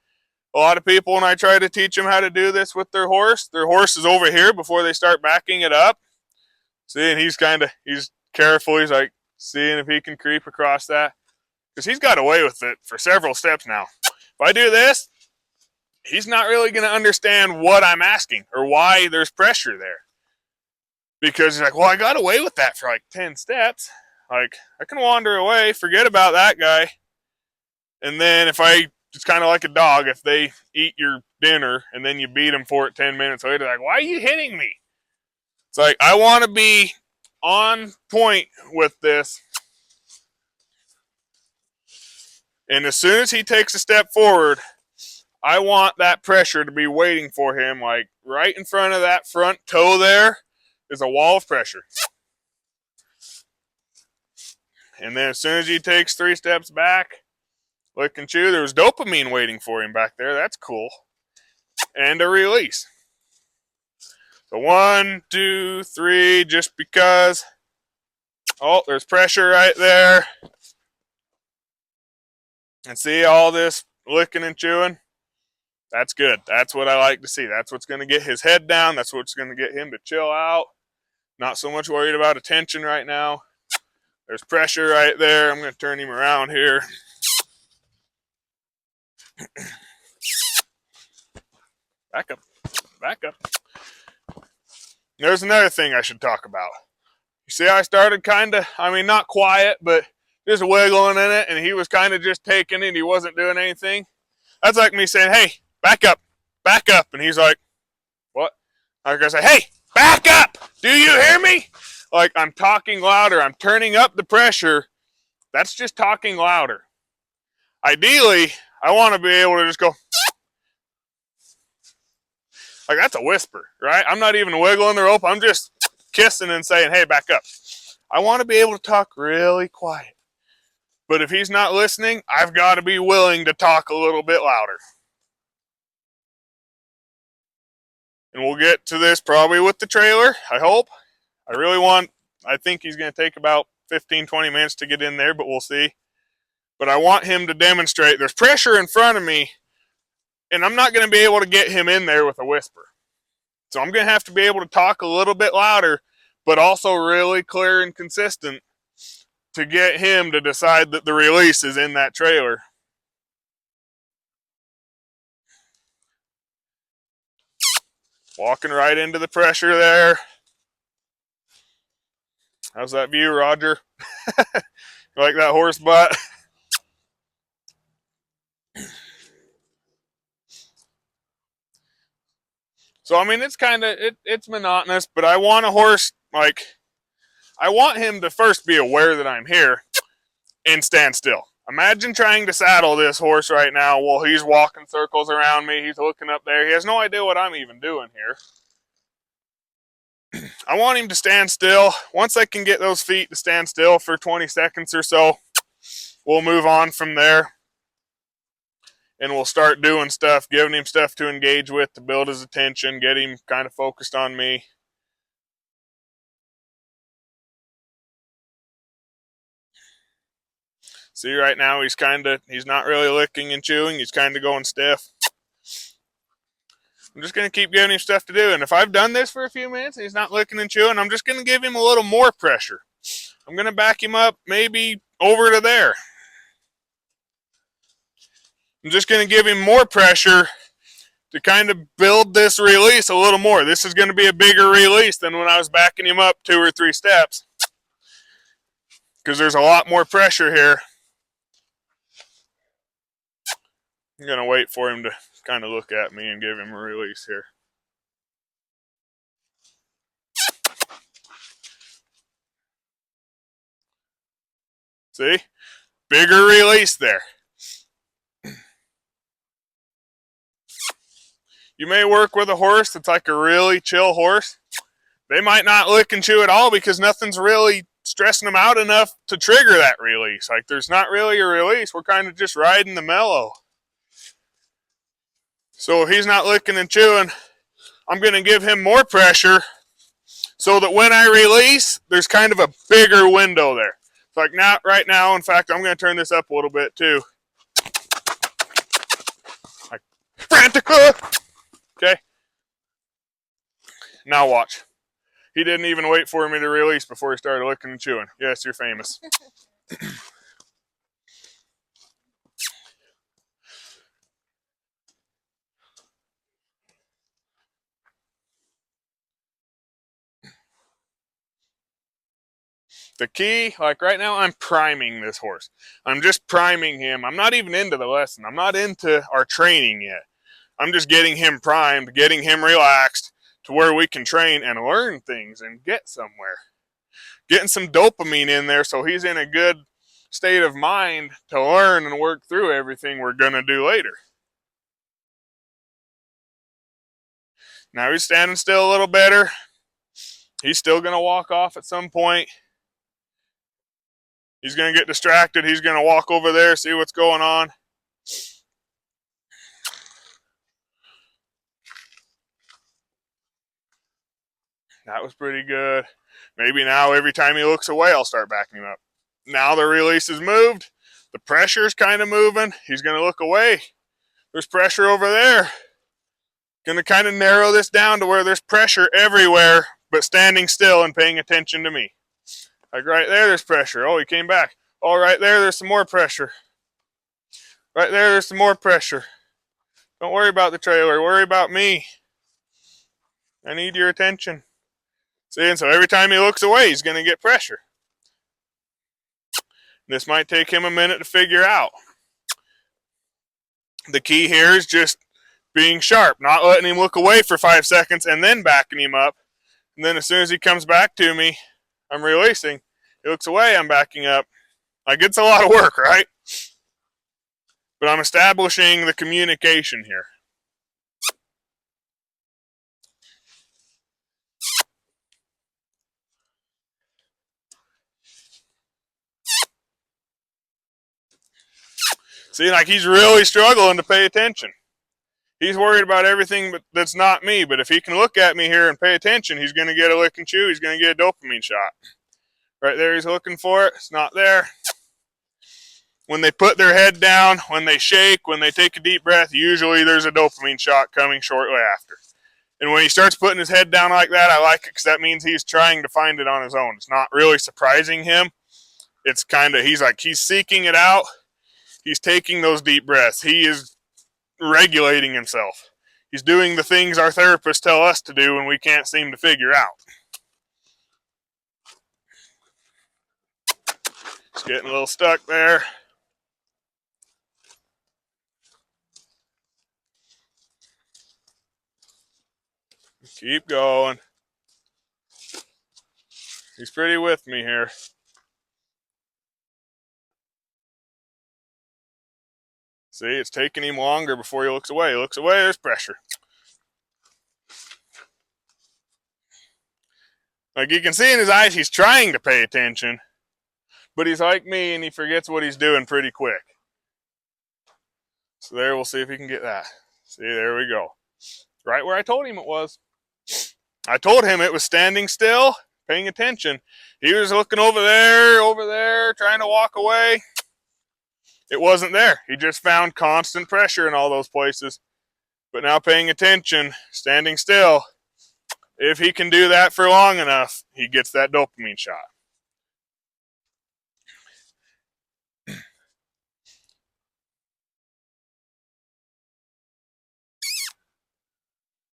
A lot of people, when I try to teach them how to do this with their horse is over here before they start backing it up. See, and he's careful. He's like seeing if he can creep across that. Because he's got away with it for several steps now. If I do this, he's not really going to understand what I'm asking or why there's pressure there. Because he's like, well, I got away with that for like 10 steps. Like, I can wander away, forget about that guy. And then it's kind of like a dog. If they eat your dinner and then you beat them for it 10 minutes later, like, why are you hitting me? It's like, I want to be on point with this. And as soon as he takes a step forward, I want that pressure to be waiting for him. Like, right in front of that front toe there is a wall of pressure. And then as soon as he takes 3 steps back, lick and chew, there was dopamine waiting for him back there. That's cool. And a release. So 1, 2, 3, just because. Oh, there's pressure right there. And see all this licking and chewing, that's good. That's what I like to see. That's what's going to get his head down. That's what's going to get him to chill out. Not so much worried about attention right now. There's pressure right there. I'm going to turn him around here. Back up. Back up. There's another thing I should talk about. You see how I started kind of, not quiet, but just wiggling in it, and he was kind of just taking it. He wasn't doing anything. That's like me saying, hey, back up. Back up. And he's like, what? I'm going to say, hey, back up. Do you hear me? Like, I'm talking louder. I'm turning up the pressure. That's just talking louder. Ideally, I want to be able to just go, like, that's a whisper, right? I'm not even wiggling the rope. I'm just kissing and saying, hey, back up. I want to be able to talk really quiet. But if he's not listening, I've got to be willing to talk a little bit louder. And we'll get to this probably with the trailer, I hope. I think he's going to take about 15, 20 minutes to get in there, but we'll see. But I want him to demonstrate there's pressure in front of me, and I'm not going to be able to get him in there with a whisper. So I'm going to have to be able to talk a little bit louder, but also really clear and consistent to get him to decide that the release is in that trailer. Walking right into the pressure there. How's that view, Roger? You like that horse butt? So, it's kind of, it's monotonous, but I want a horse, I want him to first be aware that I'm here and stand still. Imagine trying to saddle this horse right now while he's walking circles around me. He's looking up there. He has no idea what I'm even doing here. I want him to stand still. Once I can get those feet to stand still for 20 seconds or so, we'll move on from there. And we'll start doing stuff, giving him stuff to engage with, to build his attention, get him kind of focused on me. See, right now he's not really licking and chewing. He's kind of going stiff. I'm just going to keep giving him stuff to do. And if I've done this for a few minutes and he's not licking and chewing, I'm just going to give him a little more pressure. I'm going to back him up maybe over to there. I'm just going to give him more pressure to kind of build this release a little more. This is going to be a bigger release than when I was backing him up 2 or 3 steps, because there's a lot more pressure here. I'm going to wait for him to kind of look at me and give him a release here. See? Bigger release there. You may work with a horse that's like a really chill horse. They might not lick and chew at all because nothing's really stressing them out enough to trigger that release. Like, there's not really a release. We're kind of just riding the mellow. So if he's not licking and chewing, I'm going to give him more pressure so that when I release, there's kind of a bigger window there. It's like not right now. In fact, I'm going to turn this up a little bit too. Like, frantically. Okay. Now watch. He didn't even wait for me to release before he started licking and chewing. Yes, you're famous. The key, like right now, I'm priming this horse. I'm just priming him. I'm not even into the lesson. I'm not into our training yet. I'm just getting him primed, getting him relaxed to where we can train and learn things and get somewhere. Getting some dopamine in there so he's in a good state of mind to learn and work through everything we're going to do later. Now he's standing still a little better. He's still going to walk off at some point. He's going to get distracted. He's going to walk over there, see what's going on. That was pretty good. Maybe now every time he looks away, I'll start backing him up. Now the release is moved. The pressure's kind of moving. He's going to look away. There's pressure over there. Going to kind of narrow this down to where there's pressure everywhere, but standing still and paying attention to me. Like right there, there's pressure. Oh, he came back. Oh, right there, there's some more pressure. Right there, there's some more pressure. Don't worry about the trailer. Worry about me. I need your attention. See, and so every time he looks away, he's going to get pressure. This might take him a minute to figure out. The key here is just being sharp, not letting him look away for 5 seconds and then backing him up. And then as soon as he comes back to me, I'm releasing. He looks away, I'm backing up. Like, it's a lot of work, right? But I'm establishing the communication here. See, like, he's really struggling to pay attention. He's worried about everything that's not me. But if he can look at me here and pay attention, he's going to get a lick and chew. He's going to get a dopamine shot. Right there, he's looking for it. It's not there. When they put their head down, when they shake, when they take a deep breath, usually there's a dopamine shot coming shortly after. And when he starts putting his head down like that, I like it because that means he's trying to find it on his own. It's not really surprising him. It's kind of, he's seeking it out. He's taking those deep breaths. He is regulating himself. He's doing the things our therapists tell us to do when we can't seem to figure out. Just getting a little stuck there. Keep going. He's pretty with me here. See, it's taking him longer before he looks away. He looks away, there's pressure. Like, you can see in his eyes, he's trying to pay attention, but he's like me and he forgets what he's doing pretty quick. So there, we'll see if he can get that. See, there we go. Right where I told him it was. I told him it was standing still, paying attention. He was looking over there, trying to walk away. It wasn't there. He just found constant pressure in all those places. But now paying attention, standing still, if he can do that for long enough, he gets that dopamine shot.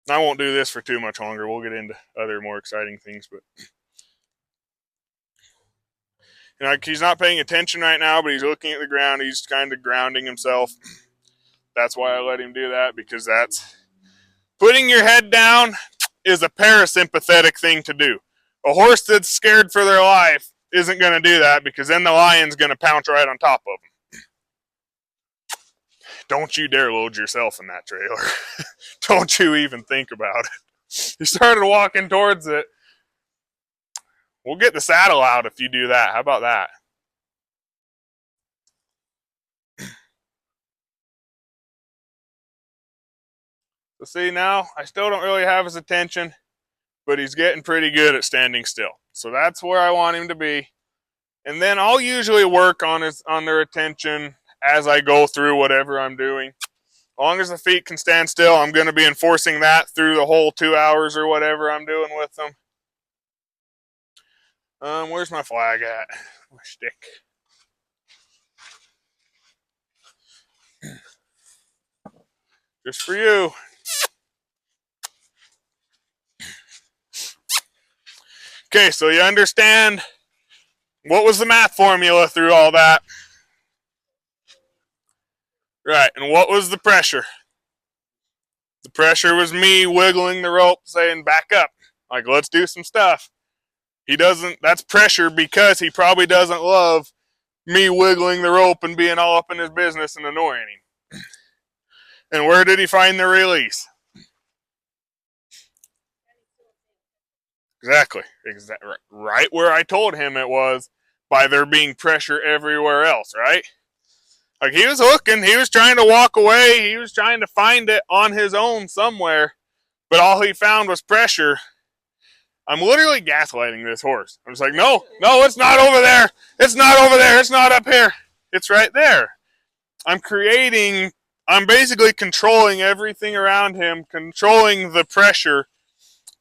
I won't do this for too much longer. We'll get into other more exciting things, but you know, he's not paying attention right now, but he's looking at the ground. He's kind of grounding himself. That's why I let him do that, because that's putting your head down is a parasympathetic thing to do. A horse that's scared for their life isn't going to do that, because then the lion's going to pounce right on top of him. Don't you dare load yourself in that trailer. Don't you even think about it. He started walking towards it. We'll get the saddle out if you do that. How about that? So see, now I still don't really have his attention, but he's getting pretty good at standing still. So that's where I want him to be. And then I'll usually work on their attention as I go through whatever I'm doing. As long as the feet can stand still, I'm going to be enforcing that through the whole 2 hours or whatever I'm doing with them. Where's my flag at? My stick. Just for you. Okay, so you understand what was the math formula through all that? Right, and what was the pressure? The pressure was me wiggling the rope, saying, back up. Like, let's do some stuff. That's pressure because he probably doesn't love me wiggling the rope and being all up in his business and annoying him. And where did he find the release? Exactly. Right where I told him it was, by there being pressure everywhere else, right? Like, he was looking, he was trying to walk away, he was trying to find it on his own somewhere, but all he found was pressure. I'm literally gaslighting this horse. I'm just like, no, it's not over there. It's not over there. It's not up here. It's right there. I'm basically controlling everything around him, controlling the pressure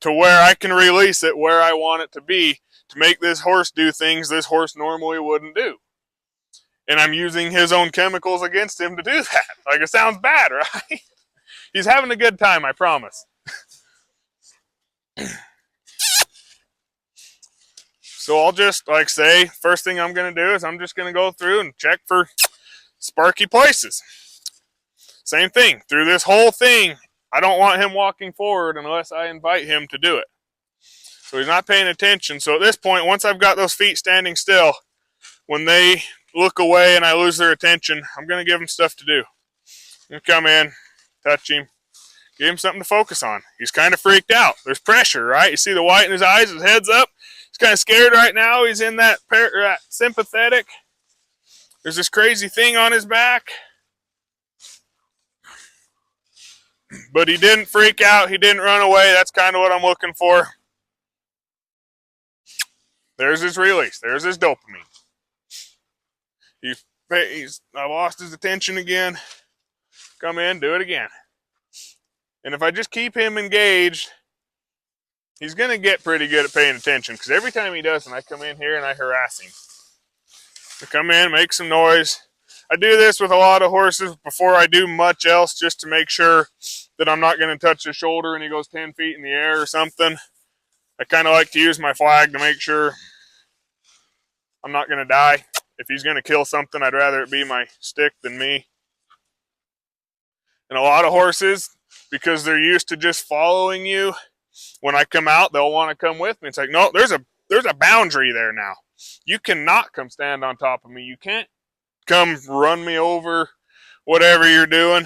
to where I can release it where I want it to be to make this horse do things this horse normally wouldn't do. And I'm using his own chemicals against him to do that. Like, it sounds bad, right? He's having a good time, I promise. So I'll just, like, say, first thing I'm going to do is I'm just going to go through and check for sparky places. Same thing. Through this whole thing, I don't want him walking forward unless I invite him to do it. So he's not paying attention. So at this point, once I've got those feet standing still, when they look away and I lose their attention, I'm going to give him stuff to do. I'm going to come in, touch him, give him something to focus on. He's kind of freaked out. There's pressure, right? You see the white in his eyes, his head's up. He's kind of scared right now. He's in that sympathetic. There's this crazy thing on his back. But he didn't freak out. He didn't run away. That's kind of what I'm looking for. There's his release. There's his dopamine. I lost his attention again. Come in, do it again. And if I just keep him engaged, he's going to get pretty good at paying attention, because every time he doesn't, I come in here and I harass him. I come in, make some noise. I do this with a lot of horses before I do much else, just to make sure that I'm not going to touch his shoulder and he goes 10 feet in the air or something. I kind of like to use my flag to make sure I'm not going to die. If he's going to kill something, I'd rather it be my stick than me. And a lot of horses, because they're used to just following you, when I come out, they'll want to come with me. It's like, no, there's a boundary there now. You cannot come stand on top of me. You can't come run me over, whatever you're doing.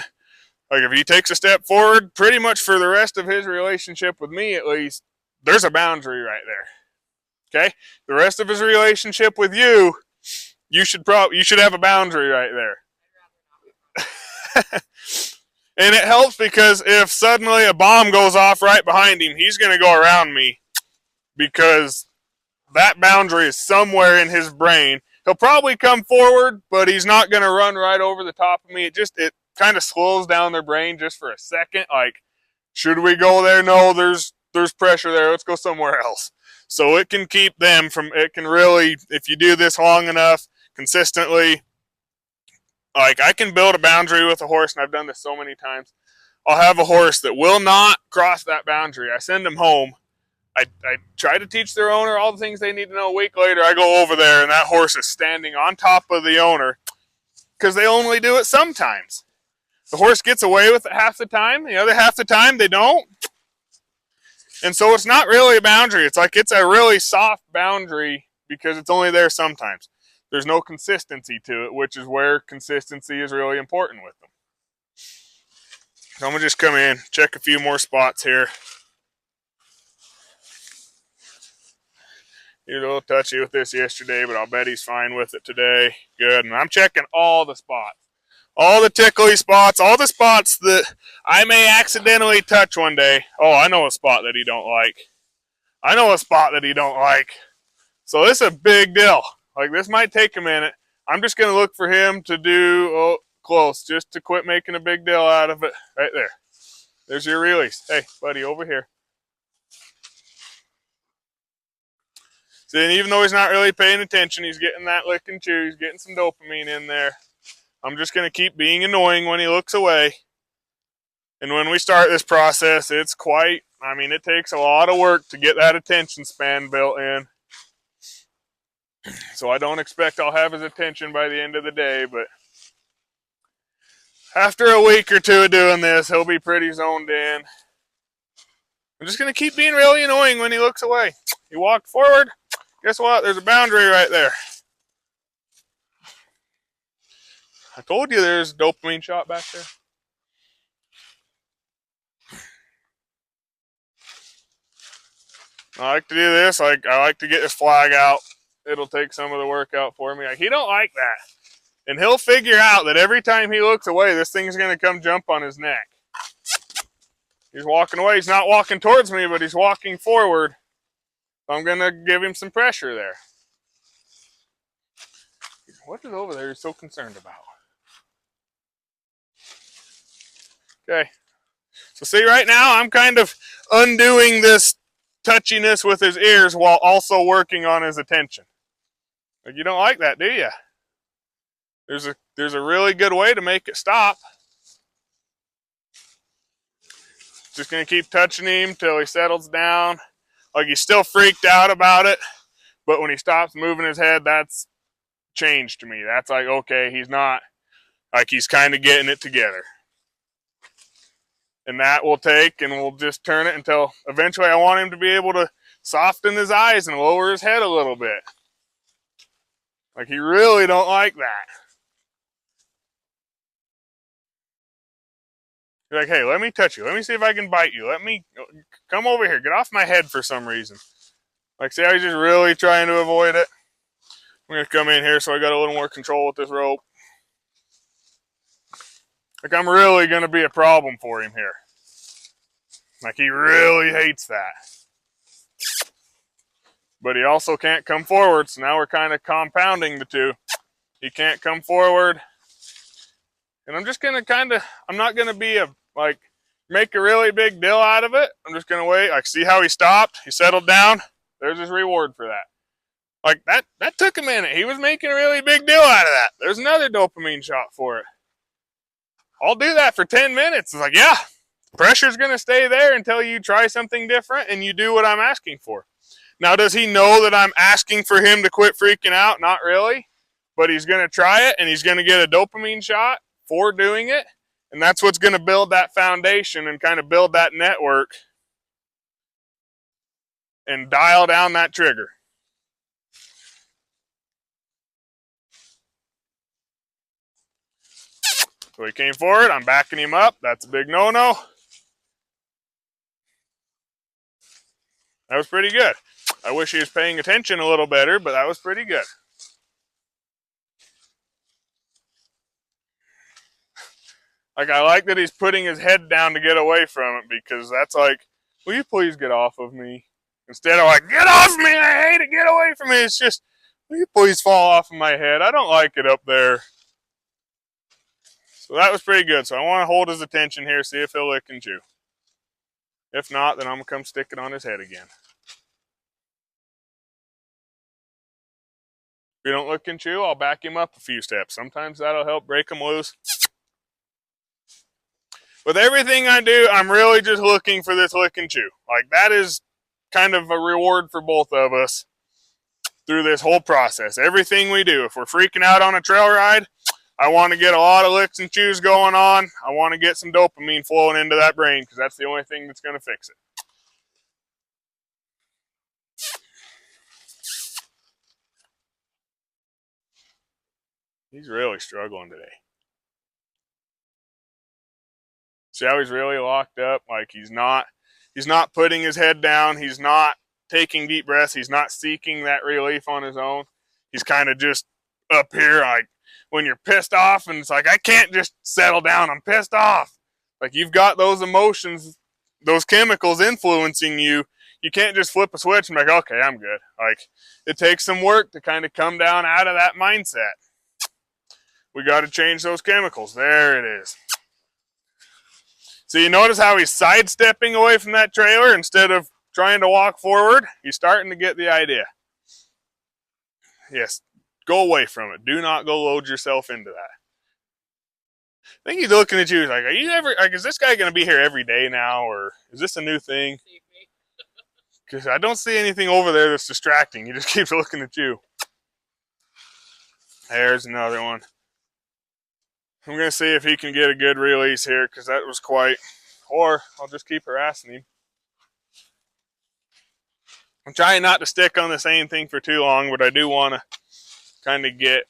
Like, if he takes a step forward, pretty much for the rest of his relationship with me at least, there's a boundary right there. Okay? The rest of his relationship with you, you should have a boundary right there. And it helps, because if suddenly a bomb goes off right behind him, he's going to go around me, because that boundary is somewhere in his brain. He'll probably come forward, but he's not going to run right over the top of me. It kind of slows down their brain just for a second. Like, should we go there? No, there's pressure there. Let's go somewhere else. So it can keep them from, it can really, if you do this long enough, consistently, like, I can build a boundary with a horse, and I've done this so many times. I'll have a horse that will not cross that boundary. I send them home. I try to teach their owner all the things they need to know. A week later, I go over there, and that horse is standing on top of the owner, because they only do it sometimes. The horse gets away with it half the time. The other half the time, they don't. And so it's not really a boundary. It's like, it's a really soft boundary, because it's only there sometimes. There's no consistency to it, which is where consistency is really important with them. So I'm going to just come in, check a few more spots here. He was a little touchy with this yesterday, but I'll bet he's fine with it today. Good. And I'm checking all the spots. All the tickly spots, all the spots that I may accidentally touch one day. Oh, I know a spot that he don't like. I know a spot that he don't like. So this is a big deal. Like, this might take a minute. I'm just going to look for him to do, close, just to quit making a big deal out of it. Right there. There's your release. Hey, buddy, over here. See, and even though he's not really paying attention, he's getting that lick and chew. He's getting some dopamine in there. I'm just going to keep being annoying when he looks away. And when we start this process, it's quite, it takes a lot of work to get that attention span built in. So I don't expect I'll have his attention by the end of the day, but after a week or two of doing this, he'll be pretty zoned in. I'm just going to keep being really annoying when he looks away. He walked forward. Guess what? There's a boundary right there. I told you there's a dopamine shot back there. I like to do this. I like to get his flag out. It'll take some of the work out for me. Like, he don't like that. And he'll figure out that every time he looks away, this thing's going to come jump on his neck. He's walking away. He's not walking towards me, but he's walking forward. I'm going to give him some pressure there. He's What is over there you're so concerned about? Okay. So see, right now I'm kind of undoing this touchiness with his ears while also working on his attention. Like, you don't like that, do you? There's a really good way to make it stop. Just gonna keep touching him till he settles down. Like, he's still freaked out about it, but when he stops moving his head, that's changed to me. That's like, okay, he's not, like, he's kind of getting it together. And that will take, and we'll just turn it until eventually I want him to be able to soften his eyes and lower his head a little bit. Like, he really don't like that. You're like, hey, let me touch you. Let me see if I can bite you. Let me come over here. Get off my head for some reason. Like, see how he's just really trying to avoid it? I'm going to come in here so I got a little more control with this rope. Like, I'm really going to be a problem for him here. Like, he really hates that. But he also can't come forward, so now we're kind of compounding the two. He can't come forward. And I'm just going to I'm not going to be make a really big deal out of it. I'm just going to wait. Like, see how he stopped? He settled down. There's his reward for that. Like, that took a minute. He was making a really big deal out of that. There's another dopamine shot for it. I'll do that for 10 minutes. It's like, yeah, pressure's going to stay there until you try something different and you do what I'm asking for. Now, does he know that I'm asking for him to quit freaking out? Not really. But he's going to try it, and he's going to get a dopamine shot for doing it. And that's what's going to build that foundation and kind of build that network and dial down that trigger. So he came forward. I'm backing him up. That's a big no-no. That was pretty good. I wish he was paying attention a little better, but that was pretty good. Like, I like that he's putting his head down to get away from it, because that's like, will you please get off of me? Instead of like, get off me, I hate it, get away from me. It's just, will you please fall off of my head? I don't like it up there. So that was pretty good. So I want to hold his attention here, see if he'll lick and chew. If not, then I'm going to come stick it on his head again. If he don't lick and chew, I'll back him up a few steps. Sometimes that'll help break him loose. With everything I do, I'm really just looking for this lick and chew. Like, that is kind of a reward for both of us through this whole process. Everything we do, if we're freaking out on a trail ride, I want to get a lot of licks and chews going on. I want to get some dopamine flowing into that brain, because that's the only thing that's going to fix it. He's really struggling today. See how he's really locked up? Like, he's not putting his head down. He's not taking deep breaths. He's not seeking that relief on his own. He's kind of just up here, like when you're pissed off and it's like, I can't just settle down. I'm pissed off. Like, you've got those emotions, those chemicals influencing you. You can't just flip a switch and be like, okay, I'm good. Like, it takes some work to kind of come down out of that mindset. We got to change those chemicals. There it is. So you notice how he's sidestepping away from that trailer instead of trying to walk forward? He's starting to get the idea. Yes, go away from it. Do not go load yourself into that. I think he's looking at you. He's like, are you ever, like, is this guy going to be here every day now, or is this a new thing? Because I don't see anything over there that's distracting. He just keeps looking at you. There's another one. I'm going to see if he can get a good release here, because that was quite, or I'll just keep harassing him. I'm trying not to stick on the same thing for too long, but I do want to kind of get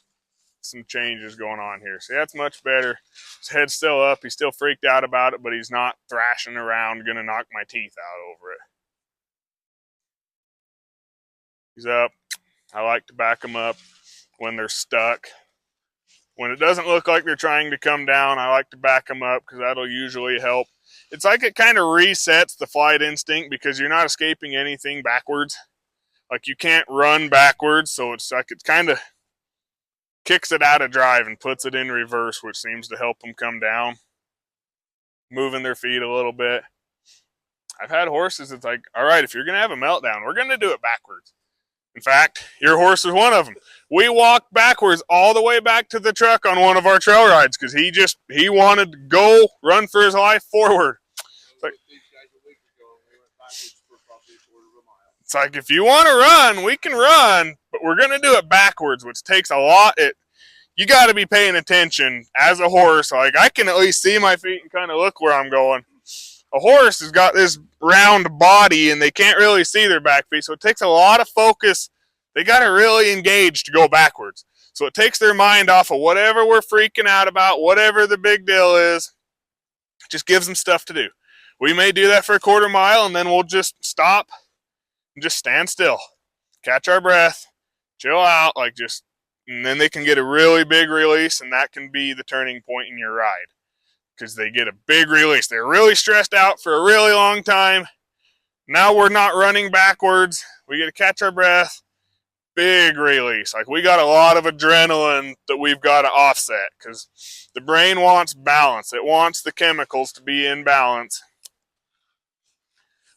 some changes going on here. See, that's much better. His head's still up. He's still freaked out about it, but he's not thrashing around, going to knock my teeth out over it. He's up. I like to back them up when they're stuck. When it doesn't look like they're trying to come down, I like to back them up, because that'll usually help. It's like it kind of resets the flight instinct, because you're not escaping anything backwards. Like, you can't run backwards, so it's like it's kind of kicks it out of drive and puts it in reverse, which seems to help them come down, moving their feet a little bit. I've had horses that's like, all right, if you're going to have a meltdown, we're going to do it backwards. In fact, your horse is one of them. We walked backwards all the way back to the truck on one of our trail rides because he wanted to go run for his life forward. It's like, if you want to run, we can run, but we're going to do it backwards, which takes a lot. You got to be paying attention as a horse. Like, I can at least see my feet and kind of look where I'm going. A horse has got this round body, and they can't really see their back feet, so it takes a lot of focus. They got to really engage to go backwards. So it takes their mind off of whatever we're freaking out about, whatever the big deal is. It just gives them stuff to do. We may do that for a quarter mile, and then we'll just stop and just stand still, catch our breath, chill out, and then they can get a really big release, and that can be the turning point in your ride because they get a big release. They're really stressed out for a really long time. Now we're not running backwards. We get to catch our breath, big release. Like, we got a lot of adrenaline that we've got to offset because the brain wants balance. It wants the chemicals to be in balance.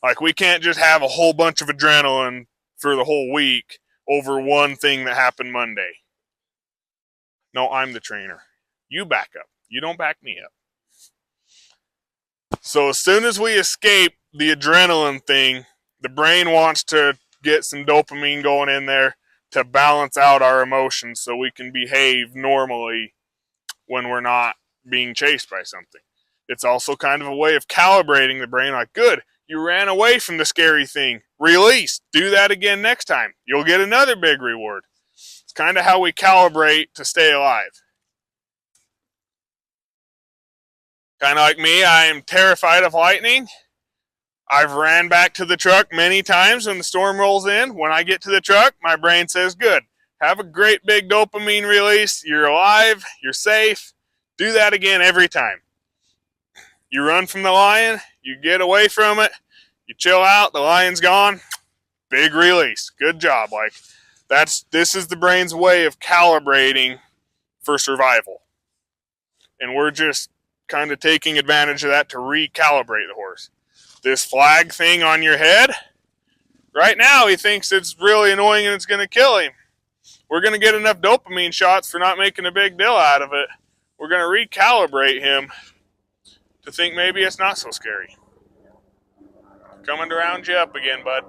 Like, we can't just have a whole bunch of adrenaline for the whole week over one thing that happened Monday. No, I'm the trainer. You back up. You don't back me up. So as soon as we escape the adrenaline thing, the brain wants to get some dopamine going in there to balance out our emotions so we can behave normally when we're not being chased by something. It's also kind of a way of calibrating the brain, like, good, you ran away from the scary thing. Release. Do that again next time. You'll get another big reward. It's kind of how we calibrate to stay alive. Kind of like me, I am terrified of lightning. I've ran back to the truck many times when the storm rolls in. When I get to the truck, my brain says, good, have a great big dopamine release. You're alive. You're safe. Do that again every time. You run from the lion, you get away from it, you chill out, the lion's gone, big release. Good job. Like, this is the brain's way of calibrating for survival. And we're just kind of taking advantage of that to recalibrate the horse. This flag thing on your head, right now he thinks it's really annoying and it's going to kill him. We're going to get enough dopamine shots for not making a big deal out of it. We're going to recalibrate him to think maybe it's not so scary. Coming to round you up again, bud.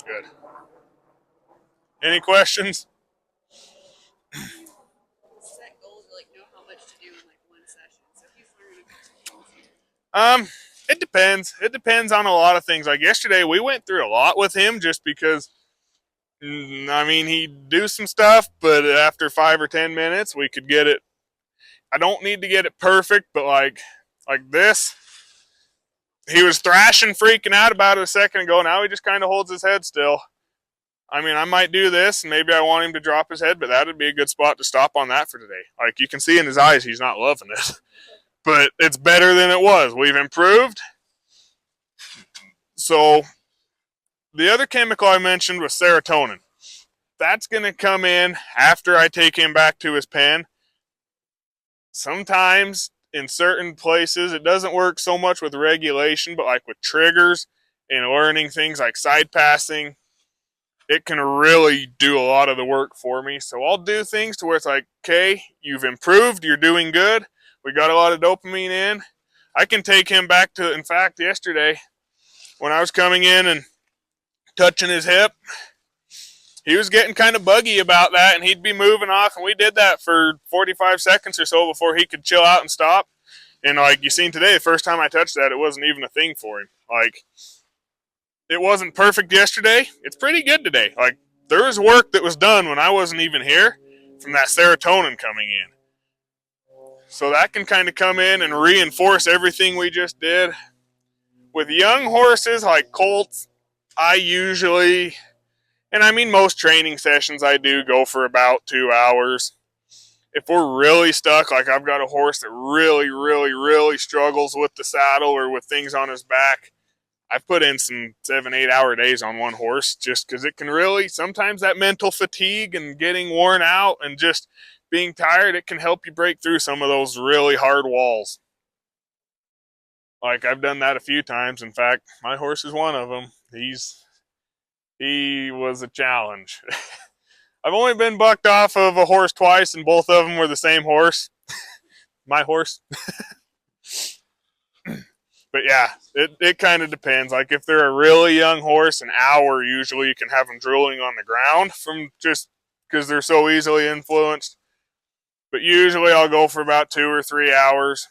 Good. Any questions? Set goals to know how much to do in one session. So if he's learning a couple things. It depends. It depends on a lot of things. Like yesterday, we went through a lot with him just because, he'd do some stuff, but after 5 or 10 minutes, we could get it. I don't need to get it perfect, but like this, he was thrashing, freaking out about it a second ago. Now he just kind of holds his head still. I might do this, and maybe I want him to drop his head, but that would be a good spot to stop on that for today. Like, you can see in his eyes, he's not loving it. But it's better than it was. We've improved. So the other chemical I mentioned was serotonin. That's going to come in after I take him back to his pen. Sometimes in certain places, it doesn't work so much with regulation, but like with triggers and learning things like side passing, it can really do a lot of the work for me. So I'll do things to where it's like, okay, you've improved, you're doing good. We got a lot of dopamine in. I can take him back to, in fact, yesterday, when I was coming in and touching his hip, he was getting kind of buggy about that, and he'd be moving off, and we did that for 45 seconds or so before he could chill out and stop. And like you seen today, the first time I touched that, it wasn't even a thing for him. Like, it wasn't perfect yesterday. It's pretty good today. Like, there was work that was done when I wasn't even here from that serotonin coming in. So that can kind of come in and reinforce everything we just did. With young horses like colts, I usually, and most training sessions I do go for about 2 hours. if we're really stuck, like I've got a horse that really struggles with the saddle or with things on his back, I've put in some 7-8 hour days on one horse just because it can really, sometimes that mental fatigue and getting worn out and just being tired, it can help you break through some of those really hard walls. Like I've done that a few times. In fact, my horse is one of them. He was a challenge. I've only been bucked off of a horse twice, and both of them were the same horse. My horse. But yeah, it kind of depends. Like if they're a really young horse, an hour usually you can have them drooling on the ground from just because they're so easily influenced. But usually I'll go for about 2 or 3 hours.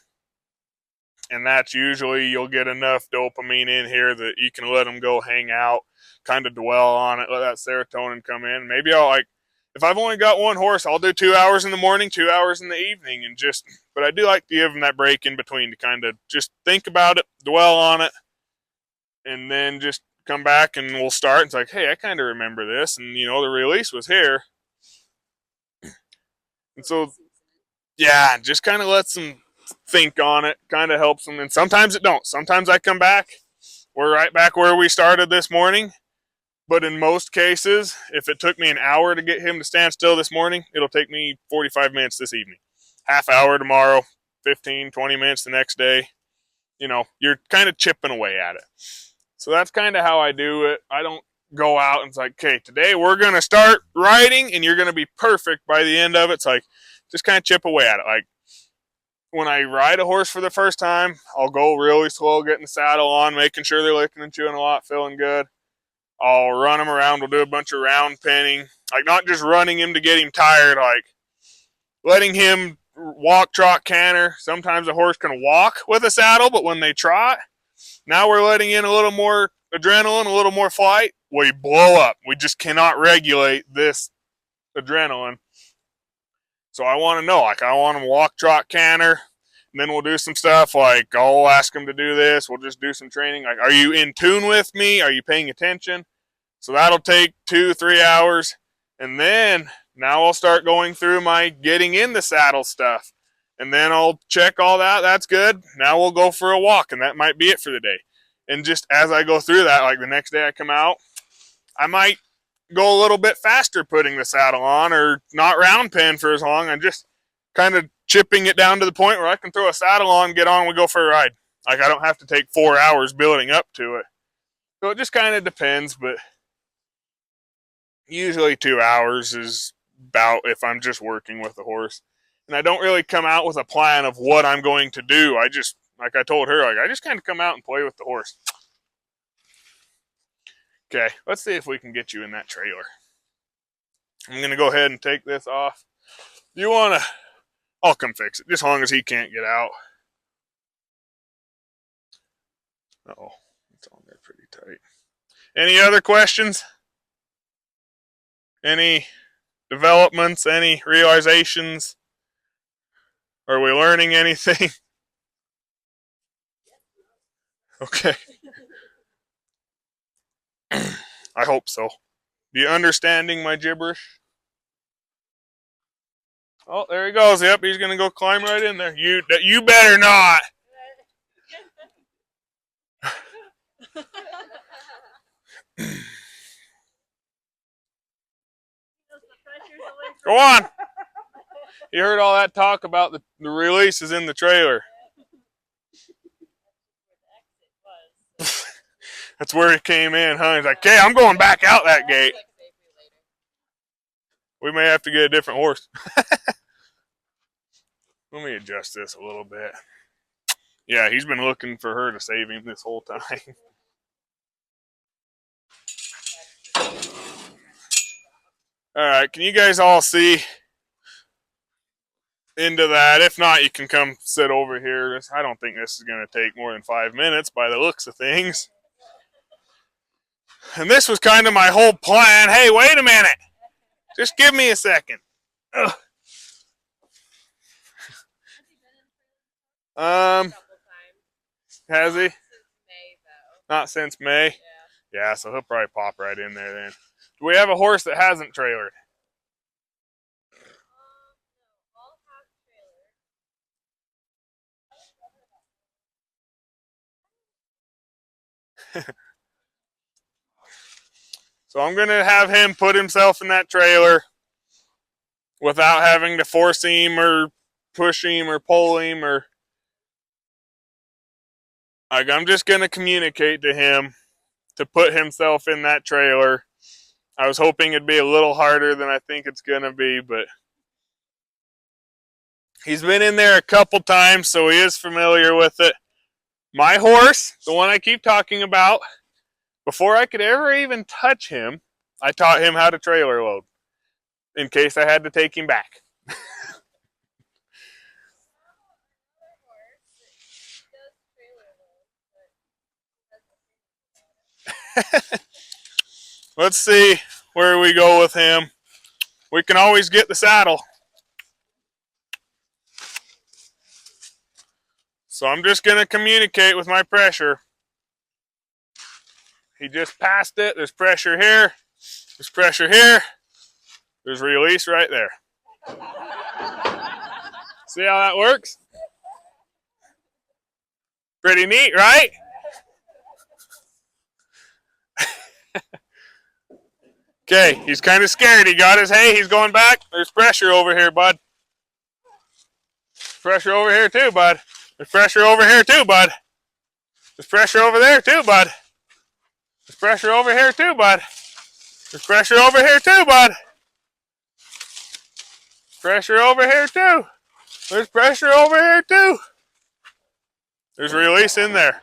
And that's usually you'll get enough dopamine in here that you can let them go hang out, kind of dwell on it, let that serotonin come in. Maybe I'll if I've only got one horse, I'll do 2 hours in the morning, 2 hours in the evening, and but I do like to give them that break in between to kind of just think about it, dwell on it, and then just come back and we'll start. It's like, hey, I kind of remember this, and the release was here. And so, yeah, just kind of lets them think on it, kind of helps them. And sometimes it don't. Sometimes I come back, we're right back where we started this morning. But in most cases, if it took me an hour to get him to stand still this morning, it'll take me 45 minutes this evening. Half hour tomorrow, 15, 20 minutes the next day. You're kind of chipping away at it. So that's kind of how I do it. I don't go out and it's like, okay, today we're going to start riding and you're going to be perfect by the end of it. It's like, just kind of chip away at it. Like, when I ride a horse for the first time, I'll go really slow, getting the saddle on, making sure they're licking and chewing a lot, feeling good. I'll run them around. We'll do a bunch of round penning. Like, not just running him to get him tired, like letting him walk, trot, canter. Sometimes a horse can walk with a saddle, but when they trot, now we're letting in a little more adrenaline, a little more flight. We blow up. We just cannot regulate this adrenaline. So I want to know, like, I want them to walk, trot, canter, and then we'll do some stuff like I'll ask them to do this. We'll just do some training. Like, are you in tune with me? Are you paying attention? So that'll take 2-3 hours. And then now I'll start going through my getting in the saddle stuff. And then I'll check all that. That's good. Now we'll go for a walk, and that might be it for the day. And just as I go through that, like the next day I come out, I might go a little bit faster putting the saddle on or not round pen for as long. I'm just kind of chipping it down to the point where I can throw a saddle on, get on, we go for a ride. Like I don't have to take 4 hours building up to it. So it just kind of depends, but usually 2 hours is about if I'm just working with the horse. And I don't really come out with a plan of what I'm going to do. I just, like I told her, I just kind of come out and play with the horse. Okay, let's see if we can get you in that trailer. I'm going to go ahead and take this off. You want to... I'll come fix it, just as long as he can't get out. Uh-oh, it's on there pretty tight. Any other questions? Any developments? Any realizations? Are we learning anything? Okay. I hope so. You understanding my gibberish? Oh, there he goes. Yep, he's gonna go climb right in there. You better not. Go on. You heard all that talk about the releases in the trailer. That's where he came in, huh? He's like, okay, I'm going back out that gate. We may have to get a different horse. Let me adjust this a little bit. Yeah, he's been looking for her to save him this whole time. All right, can you guys all see into that? If not, you can come sit over here. I don't think this is going to take more than 5 minutes by the looks of things. And this was kind of my whole plan. Hey, wait a minute. Just give me a second. Ugh. Has he? Not since May? Yeah, so he'll probably pop right in there then. Do we have a horse that hasn't trailered? So I'm going to have him put himself in that trailer without having to force him or push him or pull him, or like, I'm just going to communicate to him to put himself in that trailer. I was hoping it'd be a little harder than I think it's going to be, but he's been in there a couple times, so he is familiar with it. My horse, the one I keep talking about, before I could ever even touch him, I taught him how to trailer load in case I had to take him back. Let's see where we go with him. We can always get the saddle. So I'm just going to communicate with my pressure. He just passed it. There's pressure here. There's pressure here. There's release right there. See how that works? Pretty neat, right? Okay, he's kind of scared. He got his hay. He's going back. There's pressure over here, bud. Pressure over here too, bud. There's pressure over here too, bud. There's pressure over there too, bud. There's pressure over here too, bud. There's pressure over here too, bud. Pressure over here too. There's pressure over here too. There's release in there.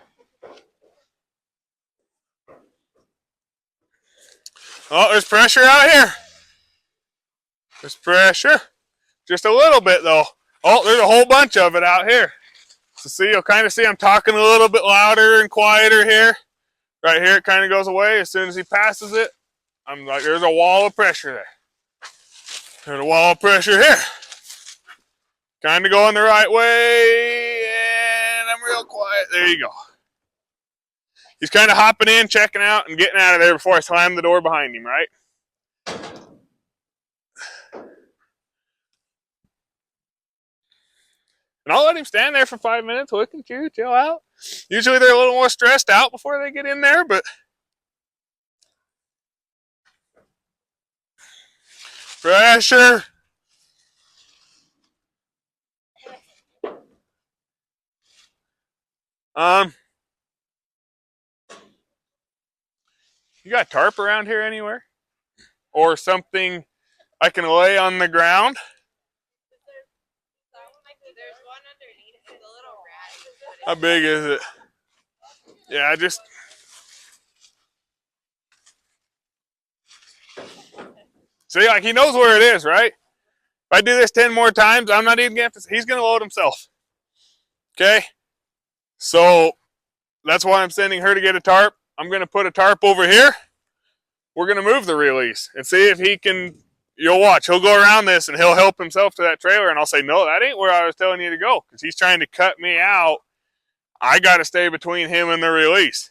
Oh, there's pressure out here. There's pressure. Just a little bit though. Oh, there's a whole bunch of it out here. So see, you'll kind of see I'm talking a little bit louder and quieter here. Right here, it kind of goes away. As soon as he passes it, I'm like, there's a wall of pressure there. There's a wall of pressure here. Kind of going the right way, and I'm real quiet. There you go. He's kind of hopping in, checking out, and getting out of there before I slam the door behind him, right? And I'll let him stand there for 5 minutes, look and chew, chill out. Usually they're a little more stressed out before they get in there, but pressure. You got tarp around here anywhere? Or something I can lay on the ground? There's one underneath. It's a little ratty. How big is it? Yeah, I just... See, like, he knows where it is, right? If I do this 10 more times, I'm not even going to have to... He's going to load himself. Okay? So, that's why I'm sending her to get a tarp. I'm going to put a tarp over here. We're going to move the release and see if he can... You'll watch. He'll go around this and he'll help himself to that trailer, and I'll say, no, that ain't where I was telling you to go, because he's trying to cut me out. I got to stay between him and the release.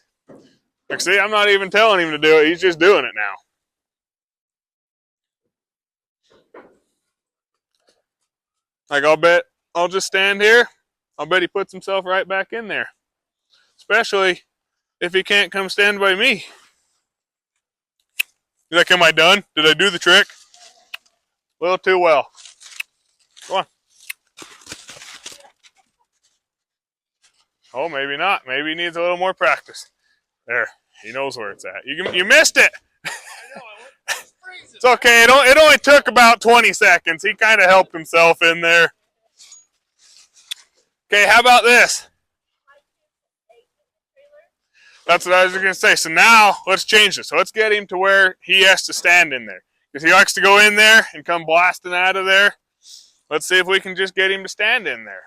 Like, see, I'm not even telling him to do it. He's just doing it now. Like, I'll bet I'll just stand here. I'll bet he puts himself right back in there. Especially if he can't come stand by me. He's like, am I done? Did I do the trick? A little too well. Go on. Oh, maybe not. Maybe he needs a little more practice. There. He knows where it's at. You missed it. It's okay. It only took about 20 seconds. He kind of helped himself in there. Okay, how about this? That's what I was going to say. So now, let's change this. So let's get him to where he has to stand in there. Because he likes to go in there and come blasting out of there. Let's see if we can just get him to stand in there.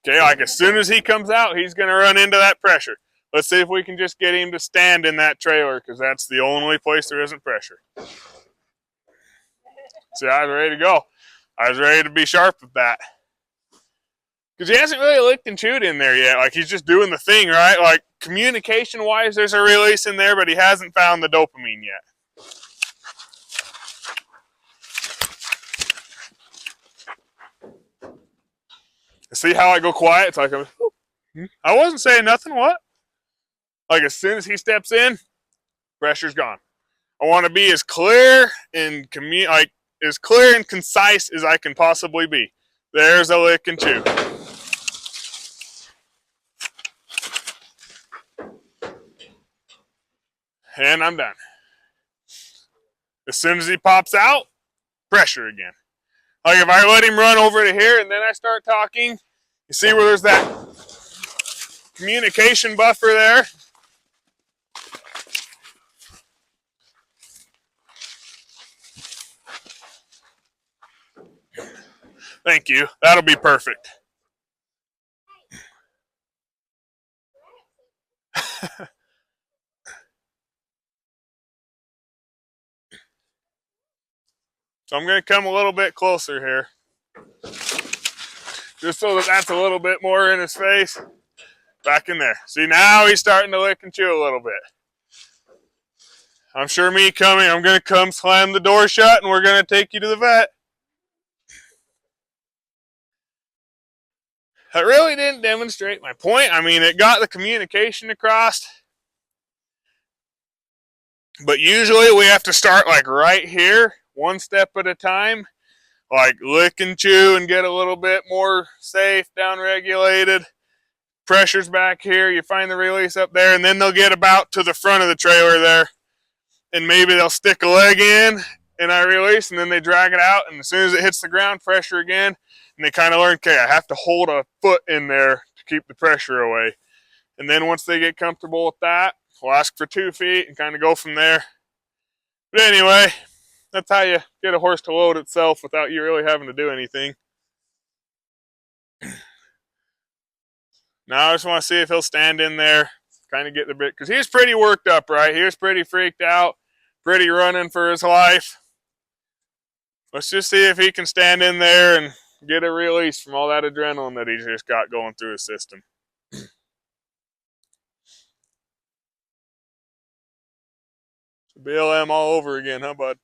Okay, like as soon as he comes out, he's going to run into that pressure. Let's see if we can just get him to stand in that trailer, because that's the only place there isn't pressure. See, I was ready to go. I was ready to be sharp with that. Because he hasn't really licked and chewed in there yet. Like, he's just doing the thing, right? Like, communication-wise, there's a release in there, but he hasn't found the dopamine yet. See how I go quiet? It's like I'm... I wasn't saying nothing. What? Like as soon as he steps in, pressure's gone. I want to be as clear and as clear and concise as I can possibly be. There's a lick and chew. And I'm done. As soon as he pops out, pressure again. Like if I let him run over to here and then I start talking, you see where there's that communication buffer there? Thank you. That'll be perfect. So I'm going to come a little bit closer here. Just so that that's a little bit more in his face. Back in there. See, now he's starting to lick and chew a little bit. I'm sure I'm going to come slam the door shut and we're going to take you to the vet. That really didn't demonstrate my point. I mean, it got the communication across. But usually we have to start like right here, one step at a time. Like lick and chew and get a little bit more safe, down regulated. Pressure's back here, you find the release up there, and then they'll get about to the front of the trailer there. And maybe they'll stick a leg in, and I release, and then they drag it out, and as soon as it hits the ground, pressure again. And they kind of learn, okay, I have to hold a foot in there to keep the pressure away. And then once they get comfortable with that, we'll ask for 2 feet and kind of go from there. But anyway, that's how you get a horse to load itself without you really having to do anything. Now I just want to see if he'll stand in there, kind of get the bit, because he's pretty worked up, right? He was pretty freaked out, pretty running for his life. Let's just see if he can stand in there and get a release from all that adrenaline that he's just got going through his system. BLM all over again, huh, bud?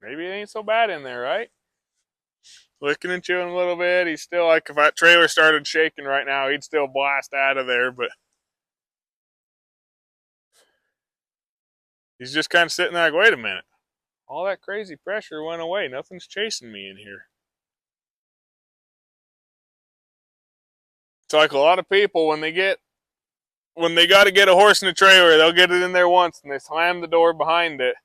Maybe it ain't so bad in there, right? Licking and chewing a little bit. He's still like, if that trailer started shaking right now, he'd still blast out of there, but he's just kind of sitting there like, wait a minute. All that crazy pressure went away. Nothing's chasing me in here. It's like a lot of people, when they got to get a horse in a trailer, they'll get it in there once and they slam the door behind it.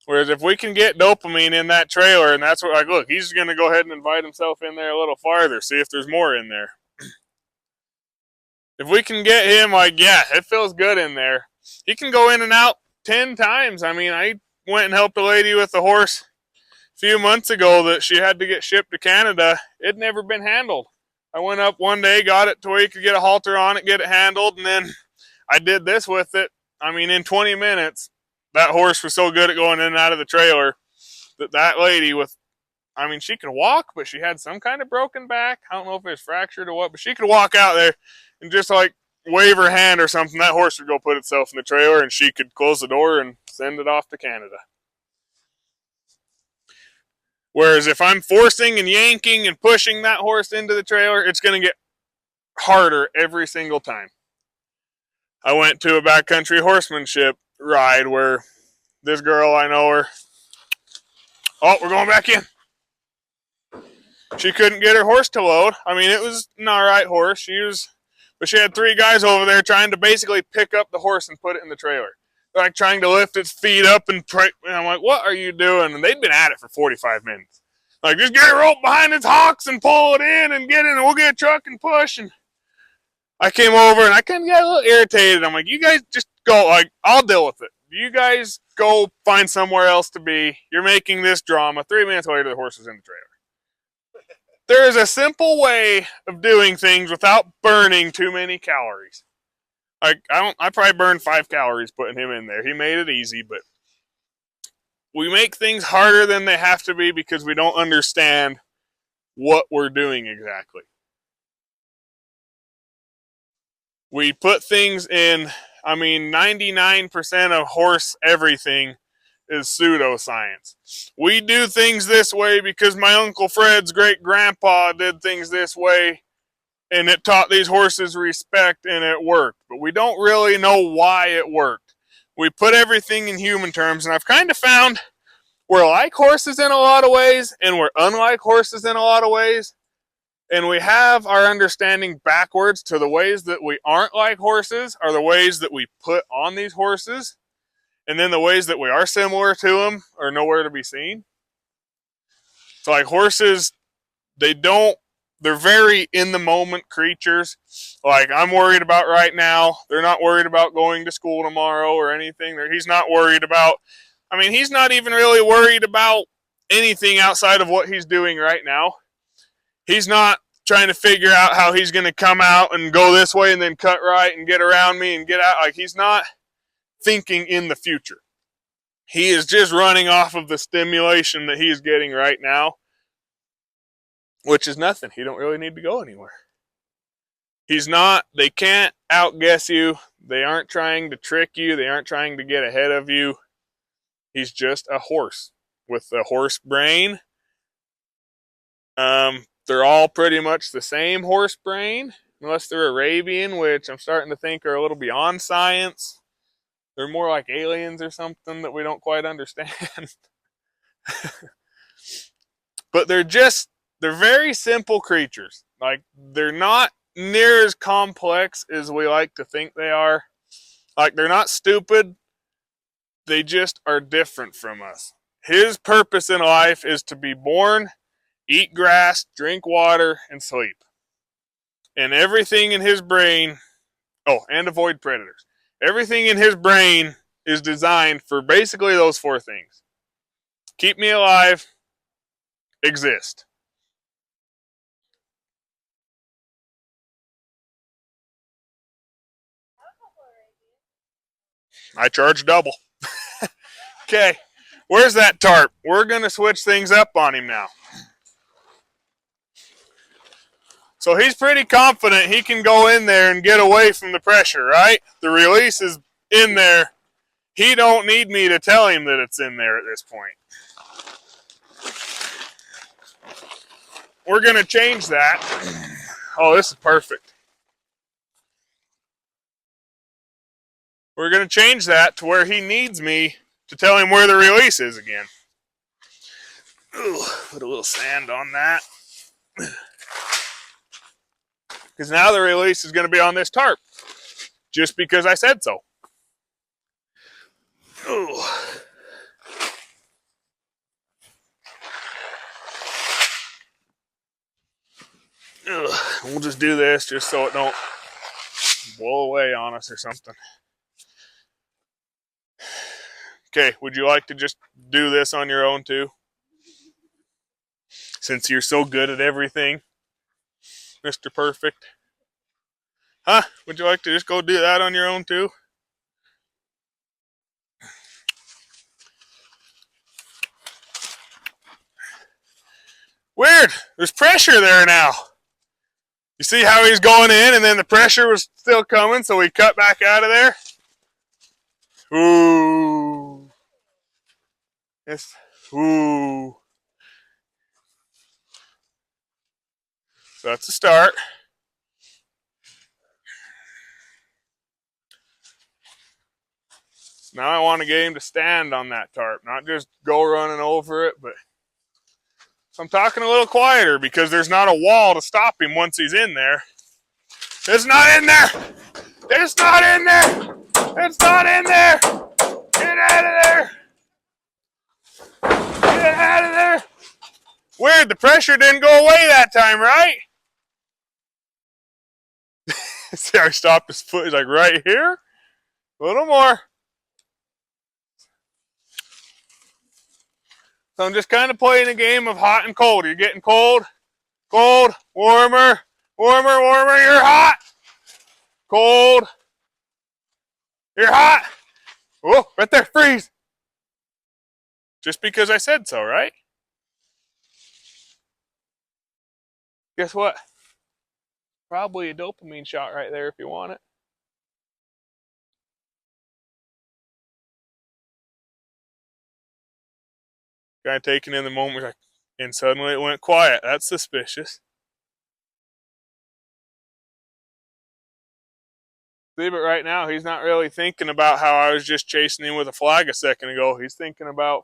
Whereas if we can get dopamine in that trailer, and that's what, like, look, he's going to go ahead and invite himself in there a little farther, see if there's more in there. If we can get him, like, yeah, it feels good in there. He can go in and out 10 times. I mean, I went and helped a lady with a horse a few months ago that she had to get shipped to Canada. It'd never been handled. I went up one day, got it to where you could get a halter on it, get it handled, and then I did this with it. I mean, in 20 minutes, that horse was so good at going in and out of the trailer that lady I mean, she could walk, but she had some kind of broken back. I don't know if it was fractured or what, but she could walk out there and just like wave her hand or something. That horse would go put itself in the trailer and she could close the door and send it off to Canada. Whereas if I'm forcing and yanking and pushing that horse into the trailer, it's going to get harder every single time. I went to a backcountry horsemanship ride where this girl, I know her. Oh, we're going back in. She couldn't get her horse to load. I mean, it was an all right horse. But she had 3 guys over there trying to basically pick up the horse and put it in the trailer. They're like trying to lift its feet up and I'm like, what are you doing? And they'd been at it for 45 minutes. Like, just get a rope behind its hocks and pull it in and get in and we'll get a truck and push. And I came over and I kind of got a little irritated. I'm like, you guys just go, like, I'll deal with it. You guys go find somewhere else to be. You're making this drama. 3 minutes later, the horse was in the trailer. There is a simple way of doing things without burning too many calories. Like, I probably burned 5 calories putting him in there. He made it easy, but we make things harder than they have to be because we don't understand what we're doing exactly. We put things in, 99% of horse everything is pseudoscience. We do things this way because my Uncle Fred's great grandpa did things this way, and it taught these horses respect and it worked. But we don't really know why it worked. We put everything in human terms, and I've kind of found we're like horses in a lot of ways, and we're unlike horses in a lot of ways. And we have our understanding backwards to the ways that we aren't like horses are the ways that we put on these horses. And then the ways that we are similar to them are nowhere to be seen. So like horses, they're very in the moment creatures. Like I'm worried about right now. They're not worried about going to school tomorrow or anything. He's not worried about, he's not even really worried about anything outside of what he's doing right now. He's not trying to figure out how he's going to come out and go this way and then cut right and get around me and get out. Like he's not thinking in the future. He is just running off of the stimulation that he's getting right now, which is nothing. He don't really need to go anywhere. They can't outguess you. They aren't trying to trick you. They aren't trying to get ahead of you. He's just a horse with a horse brain. They're all pretty much the same horse brain, unless they're Arabian, which I'm starting to think are a little beyond science. They're more like aliens or something that we don't quite understand. But they're very simple creatures. Like, they're not near as complex as we like to think they are. Like, they're not stupid. They just are different from us. His purpose in life is to be born, eat grass, drink water, and sleep. And everything in his brain, and avoid predators. Everything in his brain is designed for basically those four things. Keep me alive, exist. I charge double. Okay, where's that tarp? We're going to switch things up on him now. So he's pretty confident he can go in there and get away from the pressure, right? The release is in there. He don't need me to tell him that it's in there at this point. We're going to change that. Oh, this is perfect. We're going to change that to where he needs me to tell him where the release is again. Ooh, put a little sand on that. Because now the release is going to be on this tarp. Just because I said so. Ooh. Ugh. We'll just do this just so it don't blow away on us or something. Okay, would you like to just do this on your own too? Since you're so good at everything, Mr. Perfect. Huh? Would you like to just go do that on your own too? Weird. There's pressure there now. You see how he's going in and then the pressure was still coming, so we cut back out of there? Ooh. Yes. Ooh. So that's a start. Now I want to get him to stand on that tarp, not just go running over it, but so I'm talking a little quieter because there's not a wall to stop him once he's in there. It's not in there! It's not in there! It's not in there! Get out of there! Get out of there! Weird, the pressure didn't go away that time, right? See how he stopped his foot? He's like, right here? A little more. So I'm just kind of playing a game of hot and cold. You're getting cold, cold, warmer, warmer, warmer. You're hot, cold. You're hot. Oh, right there, freeze. Just because I said so, right? guess what? Probably a dopamine shot right there if you want it. Kind of taking in the moment, like, and suddenly it went quiet. That's suspicious. See, but right now he's not really thinking about how I was just chasing him with a flag a second ago. He's thinking about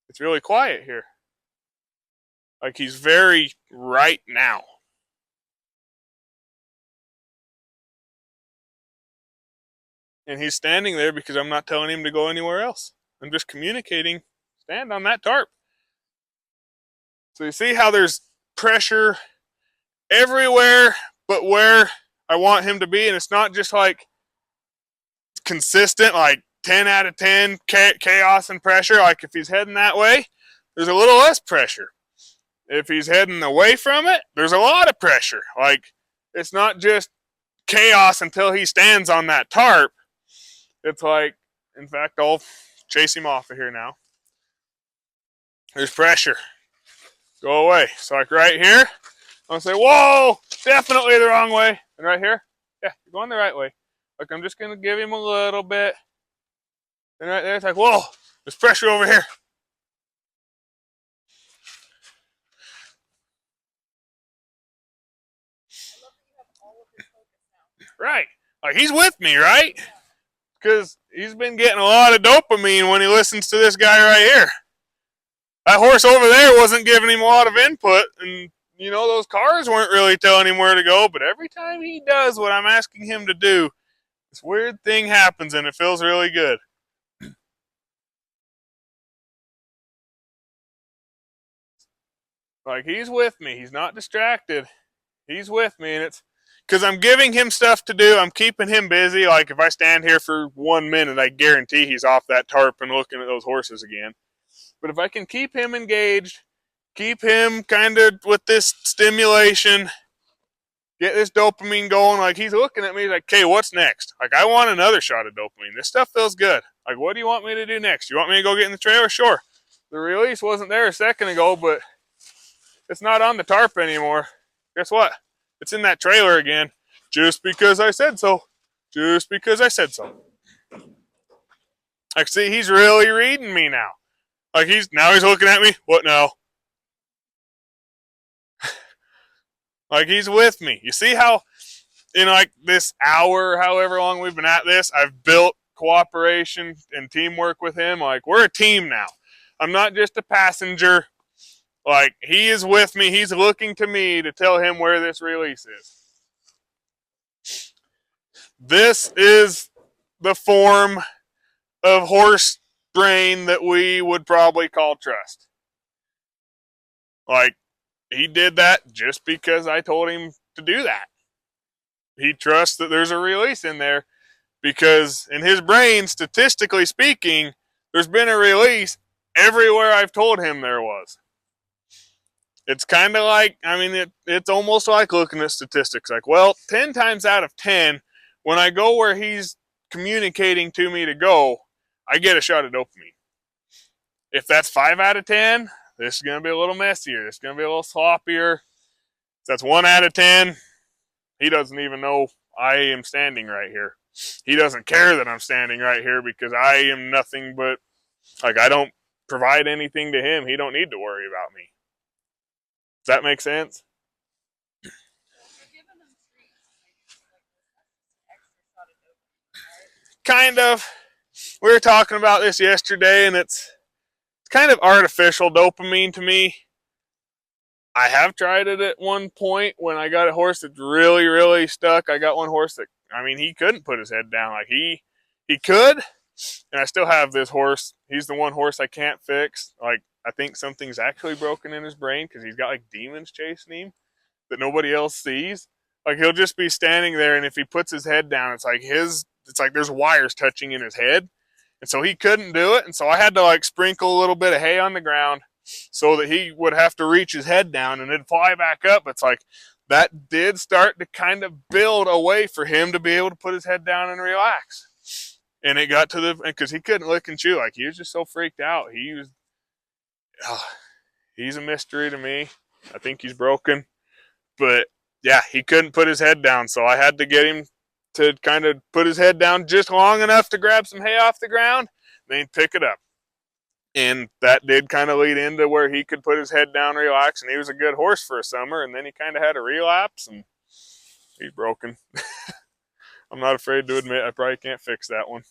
it's really quiet here. Like he's very right now. And he's standing there because I'm not telling him to go anywhere else. I'm just communicating, stand on that tarp. So you see how there's pressure everywhere but where I want him to be, and it's not just like consistent, like 10 out of 10 chaos and pressure. Like if he's heading that way, there's a little less pressure. If he's heading away from it, there's a lot of pressure. Like it's not just chaos until he stands on that tarp. It's like, in fact, I'll chase him off of here now. There's pressure. Go away. So like right here, I'm gonna say, whoa, definitely the wrong way. And right here, yeah, you're going the right way. Like I'm just gonna give him a little bit. And right there, it's like, whoa, there's pressure over here. I love that you have all of your focus now. Right. Like he's with me, right? Because he's been getting a lot of dopamine when he listens to this guy right here. That horse over there wasn't giving him a lot of input, and you know, those cars weren't really telling him where to go, but every time he does what I'm asking him to do, this weird thing happens and it feels really good. Like he's with me, he's not distracted. He's with me, and it's because I'm giving him stuff to do. I'm keeping him busy. Like if I stand here for 1 minute, I guarantee he's off that tarp and looking at those horses again. But if I can keep him engaged, keep him kind of with this stimulation, get this dopamine going, like he's looking at me like, okay, what's next? Like I want another shot of dopamine. This stuff feels good. Like what do you want me to do next? You want me to go get in the trailer? Sure. The release wasn't there a second ago, but it's not on the tarp anymore. Guess what? It's in that trailer again. Just because I said so. Just because I said so. Like see, he's really reading me now. Like he's looking at me. What now? Like he's with me. You see how in like this hour, however long we've been at this, I've built cooperation and teamwork with him. Like we're a team now. I'm not just a passenger. Like he is with me. He's looking to me to tell him where this release is. This is the form of horse brain that we would probably call trust. Like he did that just because I told him to do that. He trusts that there's a release in there because in his brain, statistically speaking, there's been a release everywhere I've told him there was. It's kind of like, I mean, it's almost like looking at statistics. Like, well, 10 times out of 10, when I go where he's communicating to me to go, I get a shot of dopamine. If that's 5 out of 10, this is going to be a little messier. This is going to be a little sloppier. If that's 1 out of 10, he doesn't even know I am standing right here. He doesn't care that I'm standing right here because I am nothing but, like, I don't provide anything to him. He don't need to worry about me. Does that make sense? So giving them treats makes it like this extra shot of dopamine, right? Kind of. We were talking about this yesterday, and it's kind of artificial dopamine to me. I have tried it at one point when I got a horse that's really, really stuck. I got one horse that, I mean, he couldn't put his head down. Like he could, and I still have this horse. He's the one horse I can't fix. Like I think something's actually broken in his brain because he's got like demons chasing him that nobody else sees. Like he'll just be standing there, and if he puts his head down, it's like there's wires touching in his head. And so he couldn't do it. And so I had to like sprinkle a little bit of hay on the ground so that he would have to reach his head down and it'd fly back up. It's like that did start to kind of build a way for him to be able to put his head down and relax. And it got to because he couldn't lick and chew. Like he was just so freaked out. He's a mystery to me. I think he's broken. But yeah, he couldn't put his head down, so I had to get him to kind of put his head down just long enough to grab some hay off the ground, then pick it up. And that did kind of lead into where he could put his head down, relax, and he was a good horse for a summer. And then he kind of had a relapse, and he's broken. I'm not afraid to admit I probably can't fix that one.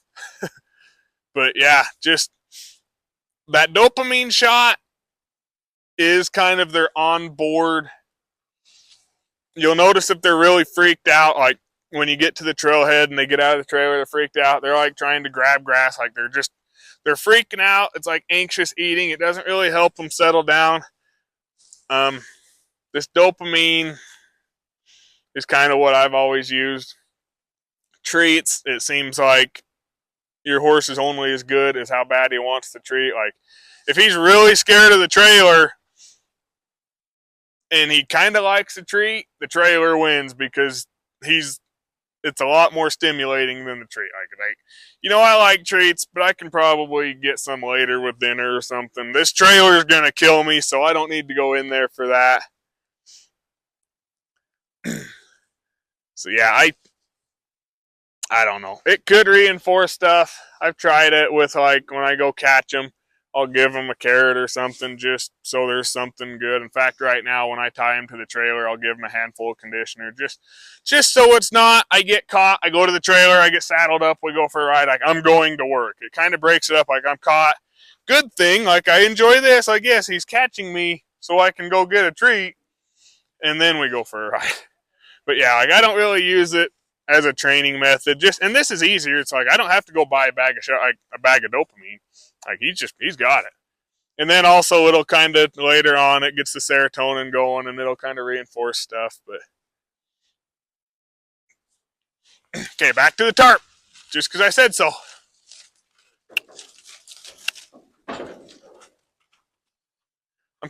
But yeah, just that dopamine shot is kind of their on-board. You'll notice if they're really freaked out, like when you get to the trailhead and they get out of the trailer, they're freaked out. They're like trying to grab grass, like they're freaking out. It's like anxious eating. It doesn't really help them settle down. This dopamine is kind of what I've always used. Treats, it seems like your horse is only as good as how bad he wants to treat. Like if he's really scared of the trailer and he kind of likes the treat, the trailer wins because it's a lot more stimulating than the treat. Like, I like treats, but I can probably get some later with dinner or something. This trailer is going to kill me, so I don't need to go in there for that. So yeah, I don't know. It could reinforce stuff. I've tried it with, like, when I go catch them, I'll give them a carrot or something just so there's something good. In fact, right now when I tie them to the trailer, I'll give them a handful of conditioner just so it's not I get caught, I go to the trailer, I get saddled up, we go for a ride, like I'm going to work. It kind of breaks it up, like I'm caught. Good thing, like I enjoy this. Like, yes, he's catching me so I can go get a treat, and then we go for a ride. But yeah, like I don't really use it as a training method. And this is easier. It's like I don't have to go buy a bag of dopamine. Like he's got it. And then also it'll kind of later on it gets the serotonin going and it'll kind of reinforce stuff. But okay, back to the tarp. Just because I said so. I'm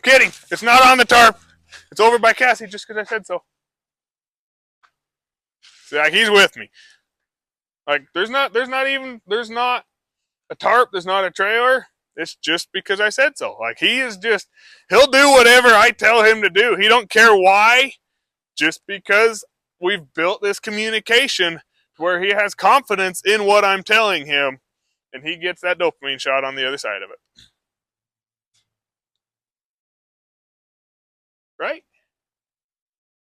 kidding. It's not on the tarp. It's over by Cassie just because I said so. See, like he's with me. Like there's not a tarp, there's not a trailer. It's just because I said so. Like he'll do whatever I tell him to do. He don't care why, just because we've built this communication where he has confidence in what I'm telling him, and he gets that dopamine shot on the other side of it. Right?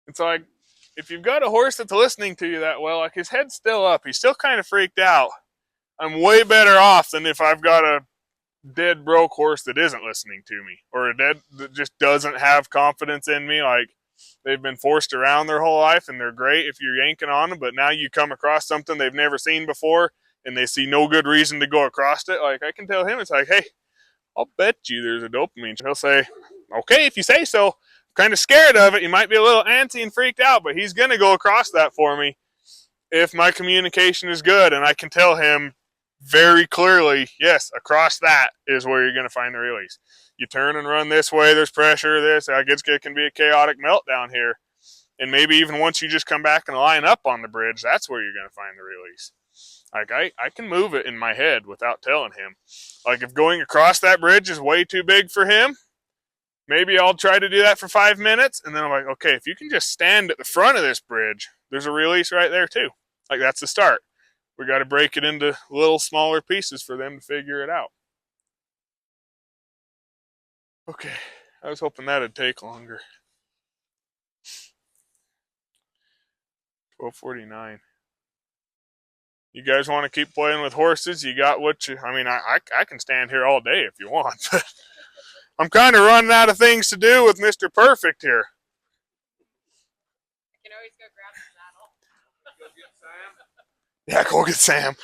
It's like, if you've got a horse that's listening to you that well, like his head's still up, he's still kind of freaked out, I'm way better off than if I've got a dead broke horse that isn't listening to me, or a dead that just doesn't have confidence in me. Like they've been forced around their whole life and they're great if you're yanking on them, but now you come across something they've never seen before and they see no good reason to go across it. Like I can tell him, it's like, hey, I'll bet you there's a dopamine. He'll say, okay, if you say so. I'm kind of scared of it. He might be a little antsy and freaked out, but he's going to go across that for me if my communication is good. And I can tell him very clearly, yes, across that is where you're going to find the release. You turn and run this way, there's pressure, it can be a chaotic meltdown here. And maybe even once you just come back and line up on the bridge, that's where you're going to find the release. Like I can move it in my head without telling him. Like if going across that bridge is way too big for him, maybe I'll try to do that for 5 minutes. And then I'm like, okay, if you can just stand at the front of this bridge, there's a release right there too. Like that's the start. We got to break it into little smaller pieces for them to figure it out. Okay, I was hoping that'd take longer. 12:49. You guys want to keep playing with horses? You got what you... I mean, I can stand here all day if you want, but I'm kind of running out of things to do with Mr. Perfect here. You can always go grab the saddle. Go get Sam. Yeah, go get Sam.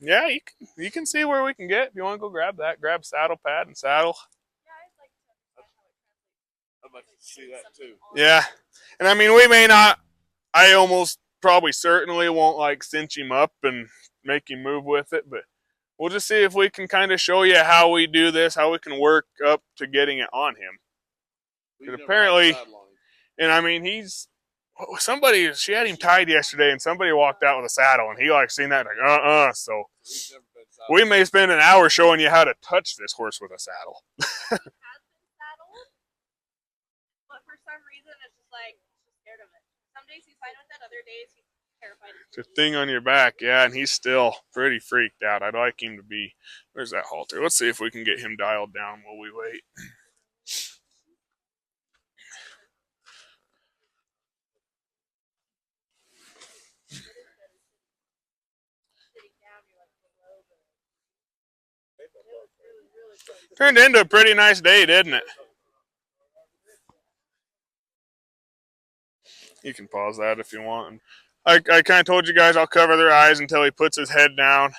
Yeah, you can see where we can get. If you want to go grab that, grab saddle pad and saddle. Yeah, I'd like to understand how it translates. I'd like to see that too. Yeah, and I mean, we may not... I almost probably certainly won't like cinch him up and make him move with it, but we'll just see if we can kind of show you how we do this, how we can work up to getting it on him. But apparently, and I mean, she had him tied yesterday and somebody walked out with a saddle and he like seen that like, so we may spend an hour showing you how to touch this horse with a saddle. Has been saddled. What fine with that. Other days he's terrified. It's a thing on your back, yeah, and he's still pretty freaked out. I'd like him to be. Where's that halter? Let's see if we can get him dialed down while we wait. Turned into a pretty nice day, didn't it? You can pause that if you want. I kind of told you guys I'll cover their eyes until he puts his head down.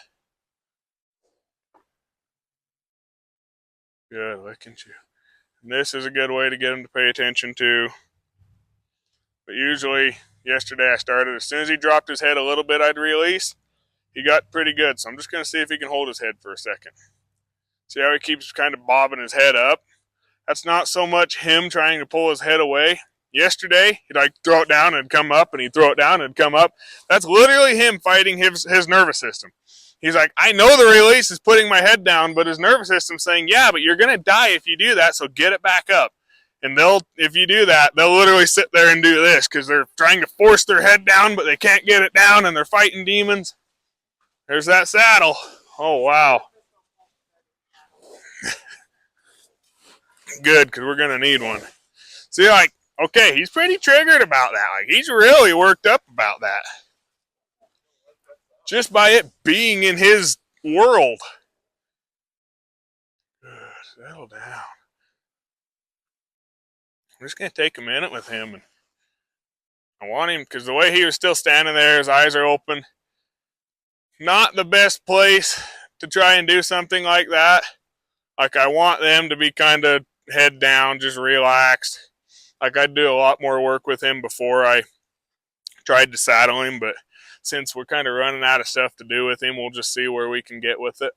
Good, look at you. And this is a good way to get him to pay attention to. But usually, yesterday I started, as soon as he dropped his head a little bit, I'd release. He got pretty good, so I'm just going to see if he can hold his head for a second. See how he keeps kind of bobbing his head up? That's not so much him trying to pull his head away. Yesterday, he'd like throw it down and come up, and he'd throw it down and come up. That's literally him fighting his nervous system. He's like, I know the release is putting my head down, but his nervous system's saying, yeah, but you're going to die if you do that, so get it back up. And if you do that, they'll literally sit there and do this because they're trying to force their head down, but they can't get it down, and they're fighting demons. There's that saddle. Oh, wow. Good, because we're going to need one. See, like, okay, he's pretty triggered about that. Like, he's really worked up about that. Just by it being in his world. Good, settle down. I'm just going to take a minute with him. And I want him, because the way he was still standing there, his eyes are open. Not the best place to try and do something like that. Like, I want them to be kind of head down, just relaxed. Like, I'd do a lot more work with him before I tried to saddle him, but since we're kind of running out of stuff to do with him, we'll just see where we can get with it.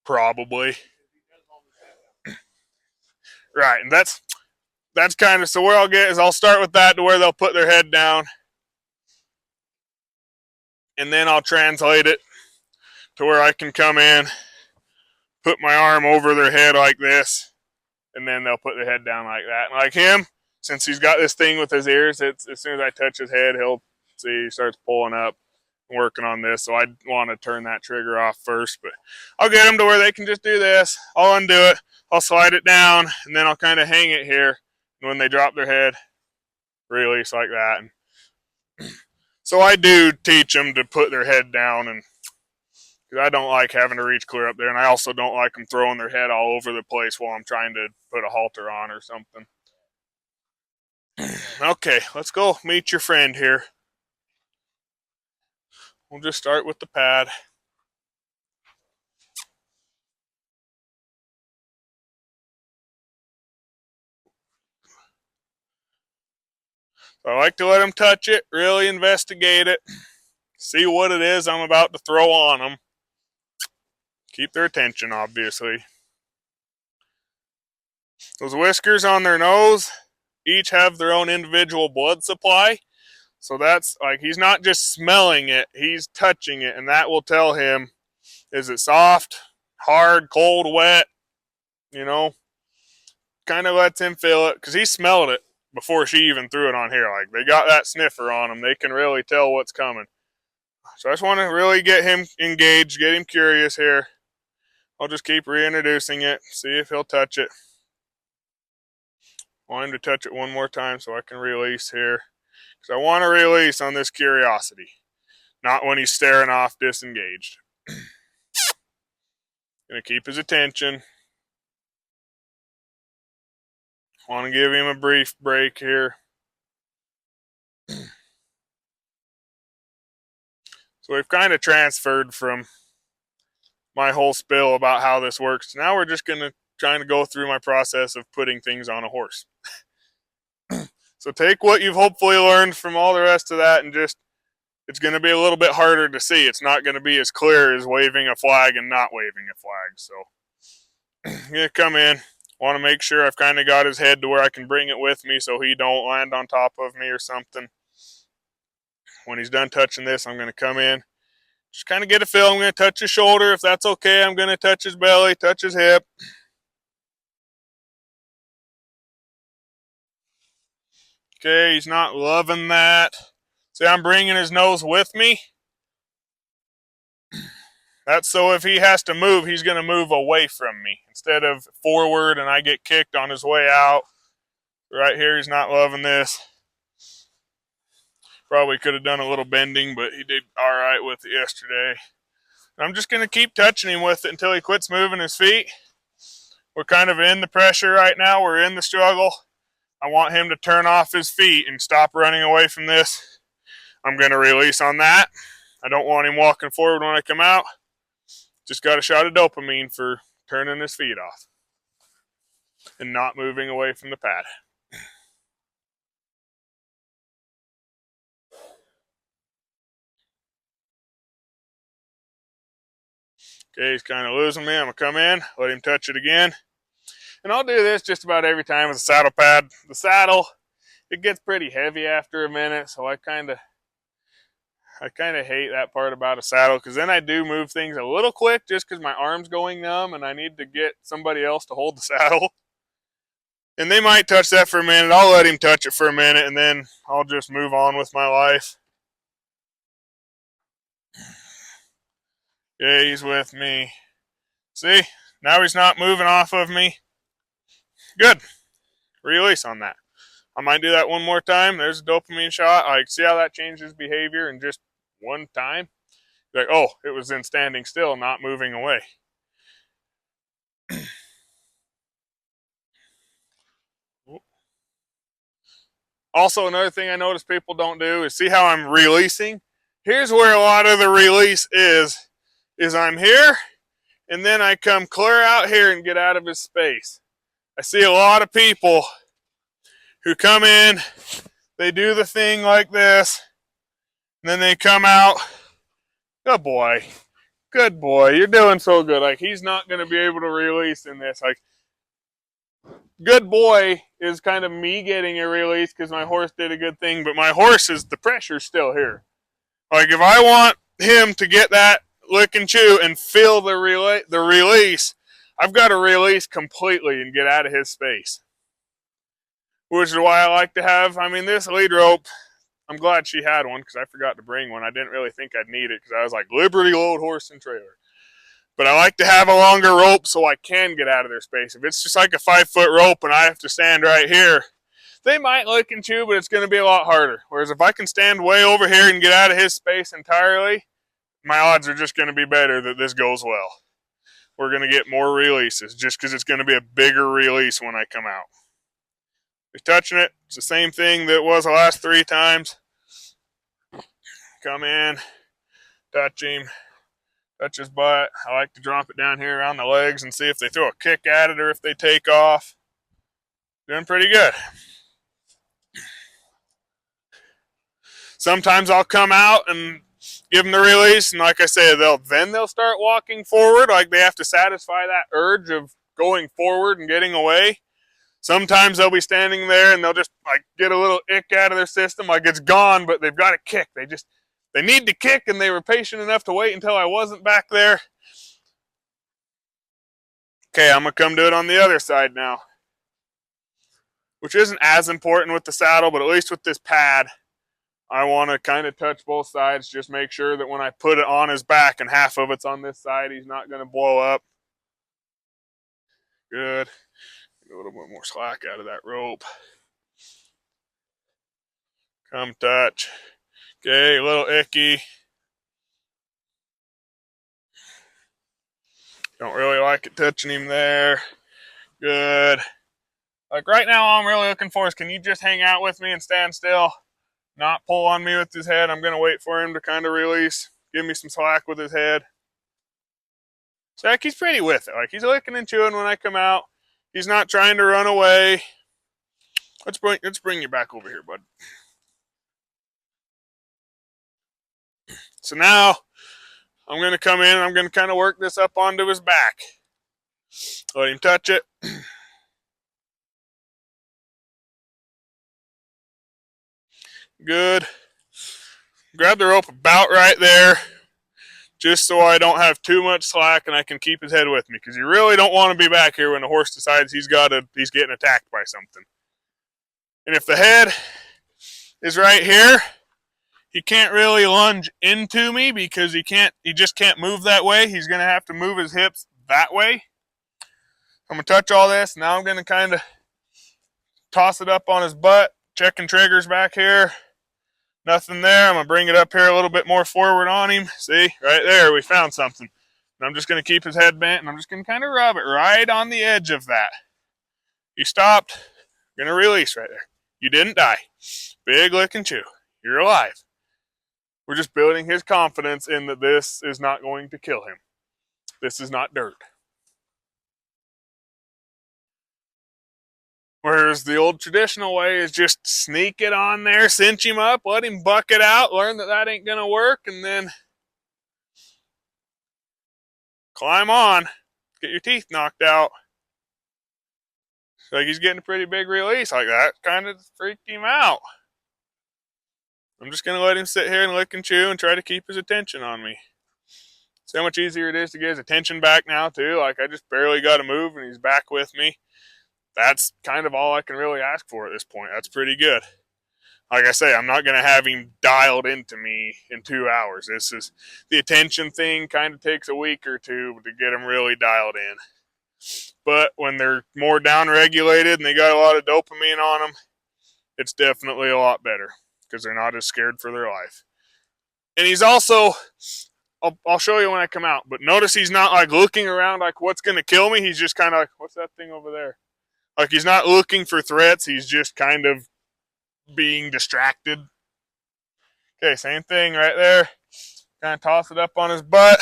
Probably. Right, and that's kind of, so where I'll get is I'll start with that to where they'll put their head down. And then I'll translate it to where I can come in, put my arm over their head like this, and then they'll put their head down like that. And like him, since he's got this thing with his ears, it's as soon as I touch his head, he'll see he starts pulling up and working on this. So I want to turn that trigger off first, but I'll get them to where they can just do this. I'll undo it. I'll slide it down, and then I'll kind of hang it here. And when they drop their head, release like that. And so I do teach them to put their head down, and because I don't like having to reach clear up there, and I also don't like them throwing their head all over the place while I'm trying to put a halter on or something. Okay, let's go meet your friend here. We'll just start with the pad. So I like to let them touch it, really investigate it, see what it is I'm about to throw on them. Keep their attention, obviously. Those whiskers on their nose each have their own individual blood supply. So that's like, he's not just smelling it, he's touching it, and that will tell him, is it soft, hard, cold, wet, you know? Kind of lets him feel it, because he smelled it before she even threw it on here. Like, they got that sniffer on him, they can really tell what's coming. So I just want to really get him engaged, get him curious here. I'll just keep reintroducing it, see if he'll touch it. I want him to touch it one more time so I can release here. Because I want to release on this curiosity, not when he's staring off disengaged. Gonna keep his attention. Want to give him a brief break here. So we've kind of transferred from my whole spill about how this works. Now we're just gonna try to go through my process of putting things on a horse. So take what you've hopefully learned from all the rest of that, and just, it's going to be a little bit harder to see. It's not going to be as clear as waving a flag and not waving a flag. So I'm going to come in. Want to make sure I've kind of got his head to where I can bring it with me so he don't land on top of me or something. When he's done touching this, I'm going to come in. Just kind of get a feel. I'm going to touch his shoulder. If that's okay, I'm going to touch his belly, touch his hip. Okay, he's not loving that. See, I'm bringing his nose with me. That's so if he has to move, he's going to move away from me instead of forward and I get kicked on his way out. Right here, he's not loving this. Probably could have done a little bending, but he did all right with it yesterday. I'm just going to keep touching him with it until he quits moving his feet. We're kind of in the pressure right now. We're in the struggle. I want him to turn off his feet and stop running away from this. I'm going to release on that. I don't want him walking forward when I come out. Just got a shot of dopamine for turning his feet off and not moving away from the pad. Okay, he's kind of losing me. I'm going to come in, let him touch it again. And I'll do this just about every time with the saddle pad. The saddle, it gets pretty heavy after a minute, so I kind of hate that part about a saddle, because then I do move things a little quick just because my arm's going numb and I need to get somebody else to hold the saddle. And they might touch that for a minute. I'll let him touch it for a minute and then I'll just move on with my life. Yeah, he's with me. See, now he's not moving off of me. Good. Release on that. I might do that one more time. There's a dopamine shot. I see how that changes behavior in just one time. Like, oh, it was in standing still, not moving away. Also, another thing I notice people don't do is see how I'm releasing. Here's where a lot of the release is I'm here, and then I come clear out here and get out of his space. I see a lot of people who come in, they do the thing like this, and then they come out. Good boy. Good boy. You're doing so good. Like, he's not going to be able to release in this. Like, good boy is kind of me getting a release because my horse did a good thing, but my horse is, the pressure's still here. Like, if I want him to get that lick and chew and feel the release, I've got to release completely and get out of his space. Which is why I like to have, this lead rope, I'm glad she had one because I forgot to bring one. I didn't really think I'd need it because I was like, Liberty load horse and trailer. But I like to have a longer rope so I can get out of their space. If it's just like a 5-foot rope and I have to stand right here, they might lick and chew, but it's going to be a lot harder. Whereas if I can stand way over here and get out of his space entirely, my odds are just going to be better that this goes well. We're going to get more releases just because it's going to be a bigger release when I come out. He's touching it. It's the same thing that it was the last 3 times. Come in, touch him, touch his butt. I like to drop it down here around the legs and see if they throw a kick at it or if they take off. Doing pretty good. Sometimes I'll come out and give them the release, and like I said, they'll start walking forward. Like, they have to satisfy that urge of going forward and getting away. Sometimes they'll be standing there and they'll just like get a little ick out of their system, like it's gone, but they've got to kick. They need to kick, and they were patient enough to wait until I wasn't back there. Okay, I'm going to come do it on the other side now, which isn't as important with the saddle, but at least with this pad, I want to kind of touch both sides, just make sure that when I put it on his back and half of it's on this side, he's not going to blow up. Good. Get a little bit more slack out of that rope. Come touch. Okay, a little icky. Don't really like it touching him there. Good. Like right now, all I'm really looking for is, can you just hang out with me and stand still? Not pull on me with his head. I'm going to wait for him to kind of release. Give me some slack with his head. So like, he's pretty with it. Like, he's licking and chewing when I come out. He's not trying to run away. Let's bring you back over here, bud. So now I'm going to come in and I'm going to kind of work this up onto his back. Let him touch it. Good. Grab the rope about right there, just so I don't have too much slack and I can keep his head with me, because you really don't want to be back here when the horse decides he's getting attacked by something. And if the head is right here. He can't really lunge into me because he just can't move that way. He's going to have to move his hips that way. I'm going to touch all this. Now I'm going to kind of toss it up on his butt, checking triggers back here. Nothing there. I'm going to bring it up here a little bit more forward on him. See, right there, we found something. And I'm just going to keep his head bent, and I'm just going to kind of rub it right on the edge of that. You stopped. I'm going to release right there. You didn't die. Big lick and chew. You're alive. We're just building his confidence in that this is not going to kill him. This is not dirt. Whereas the old traditional way is just sneak it on there, cinch him up, let him buck it out, learn that that ain't going to work, and then climb on, get your teeth knocked out. Like he's getting a pretty big release like that. Kind of freaked him out. I'm just going to let him sit here and lick and chew and try to keep his attention on me. See how much easier it is to get his attention back now, too? Like I just barely got to move and he's back with me. That's kind of all I can really ask for at this point. That's pretty good. Like I say, I'm not going to have him dialed into me in 2 hours. This is the attention thing kind of takes a week or two to get him really dialed in. But when they're more down-regulated and they got a lot of dopamine on them, it's definitely a lot better because they're not as scared for their life. And he's also, I'll show you when I come out, but notice he's not like looking around like what's going to kill me. He's just kind of like, what's that thing over there? Like he's not looking for threats. He's just kind of being distracted. Okay, same thing right there. Kind of toss it up on his butt.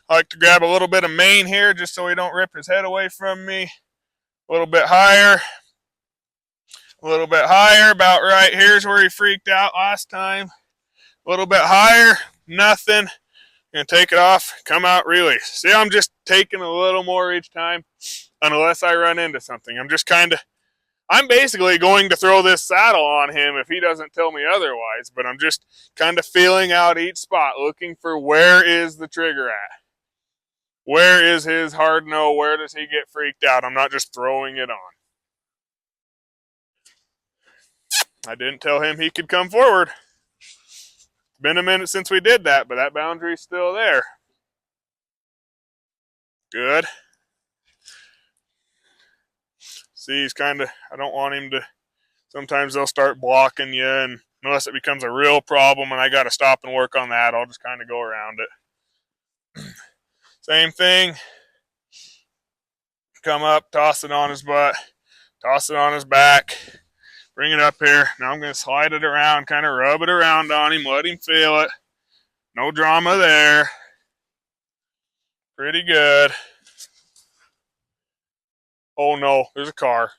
I like to grab a little bit of mane here just so he don't rip his head away from me. A little bit higher. A little bit higher. About right here's where he freaked out last time. A little bit higher. Nothing. Gonna take it off. Come out, release. See, I'm just taking a little more each time unless I run into something. I'm basically going to throw this saddle on him if he doesn't tell me otherwise, but I'm just kind of feeling out each spot, looking for where is the trigger at. Where is his hard no? Where does he get freaked out? I'm not just throwing it on. I didn't tell him he could come forward. It's been a minute since we did that, but that boundary's still there. Good. See, he's kind of, I don't want him to, sometimes they'll start blocking you, and unless it becomes a real problem and I got to stop and work on that, I'll just kind of go around it. Same thing. Come up, toss it on his butt, toss it on his back, bring it up here. Now I'm going to slide it around, kind of rub it around on him, let him feel it. No drama there. Pretty good. Oh no, there's a car.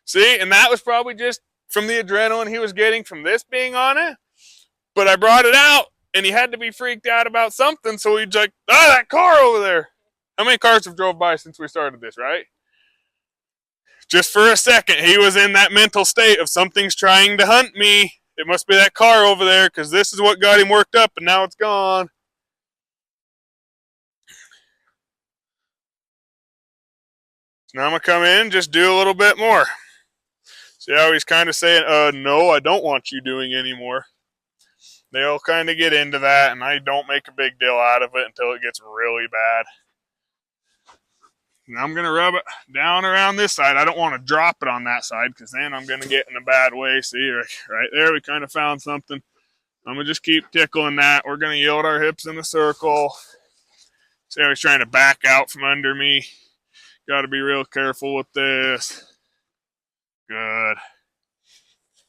See, and that was probably just from the adrenaline he was getting from this being on it. But I brought it out, and he had to be freaked out about something, so he's like, that car over there. How many cars have drove by since we started this, right? Just for a second, he was in that mental state of something's trying to hunt me. It must be that car over there, because this is what got him worked up, and now it's gone. So now I'm going to come in, just do a little bit more. See how he's kind of saying, no, I don't want you doing anymore. They'll kind of get into that, and I don't make a big deal out of it until it gets really bad. Now I'm going to rub it down around this side. I don't want to drop it on that side because then I'm going to get in a bad way. See, right there, we kind of found something. I'm going to just keep tickling that. We're going to yield our hips in a circle. See how he's trying to back out from under me. Got to be real careful with this. Good.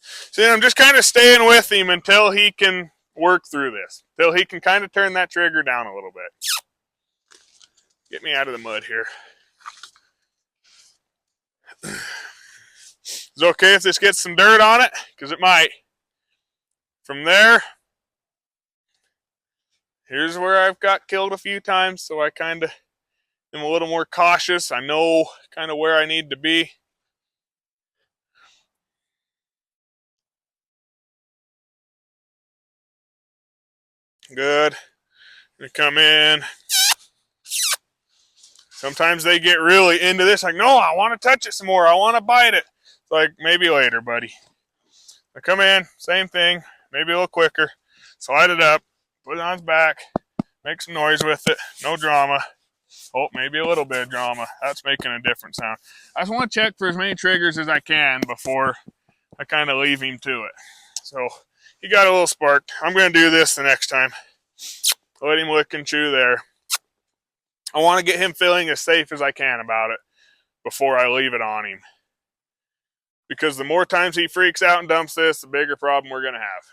See, I'm just kind of staying with him until he can work through this. Until he can kind of turn that trigger down a little bit. Get me out of the mud here. Is it okay if this gets some dirt on it? Because it might. From there, here's where I've got killed a few times, so I kind of am a little more cautious. I know kind of where I need to be. Good. Gonna come in. Sometimes they get really into this, like, no, I want to touch it some more. I want to bite it. It's like, maybe later, buddy. I come in, same thing, maybe a little quicker, slide it up, put it on his back, make some noise with it, no drama. Oh, maybe a little bit of drama. That's making a different sound. I just want to check for as many triggers as I can before I kind of leave him to it. So he got a little spark. I'm going to do this the next time. Let him lick and chew there. I want to get him feeling as safe as I can about it before I leave it on him. Because the more times he freaks out and dumps this, the bigger problem we're going to have.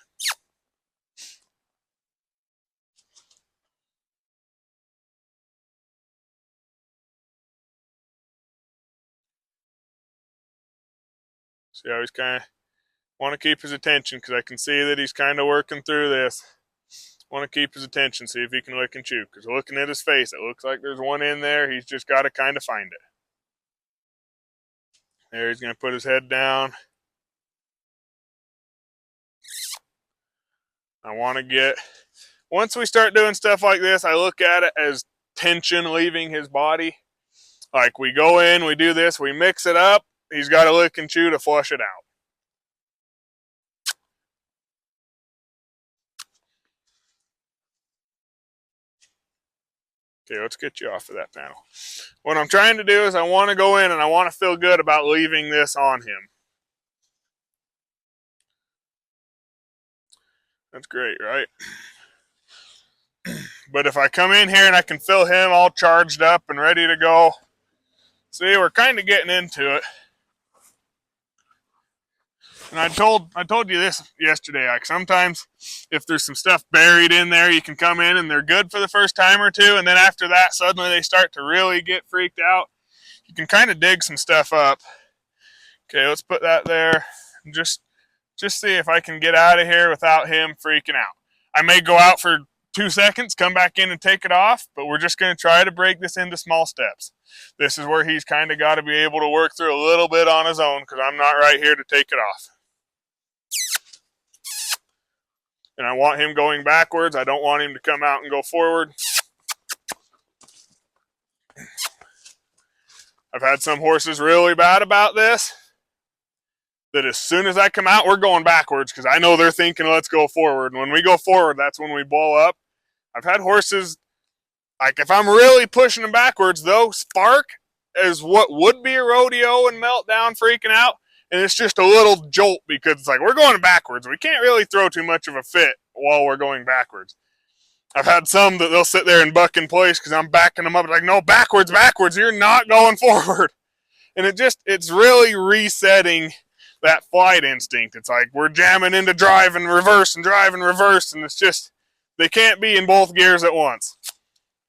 See how he's kind of want to keep his attention because I can see that he's kind of working through this. Want to keep his attention, see if he can lick and chew. Because looking at his face, it looks like there's one in there. He's just got to kind of find it. There, he's going to put his head down. I want to get, once we start doing stuff like this, I look at it as tension leaving his body. Like we go in, we do this, we mix it up. He's got to lick and chew to flush it out. Okay, let's get you off of that panel. What I'm trying to do is I want to go in and I want to feel good about leaving this on him. That's great, right? But if I come in here and I can feel him all charged up and ready to go, see, we're kind of getting into it. And I told you this yesterday, like sometimes if there's some stuff buried in there, you can come in and they're good for the first time or two, and then after that, suddenly they start to really get freaked out. You can kind of dig some stuff up. Okay, let's put that there. And just see if I can get out of here without him freaking out. I may go out for 2 seconds, come back in and take it off, but we're just going to try to break this into small steps. This is where he's kind of got to be able to work through a little bit on his own because I'm not right here to take it off. And I want him going backwards. I don't want him to come out and go forward. I've had some horses really bad about this, that as soon as I come out, we're going backwards because I know they're thinking, let's go forward. And when we go forward, that's when we blow up. I've had horses, like if I'm really pushing them backwards, they'll spark as what would be a rodeo and meltdown freaking out. And it's just a little jolt because it's like, we're going backwards. We can't really throw too much of a fit while we're going backwards. I've had some that they'll sit there and buck in place because I'm backing them up. It's like, no, backwards, you're not going forward. And it's really resetting that flight instinct. It's like we're jamming into drive and reverse, and it's just, they can't be in both gears at once.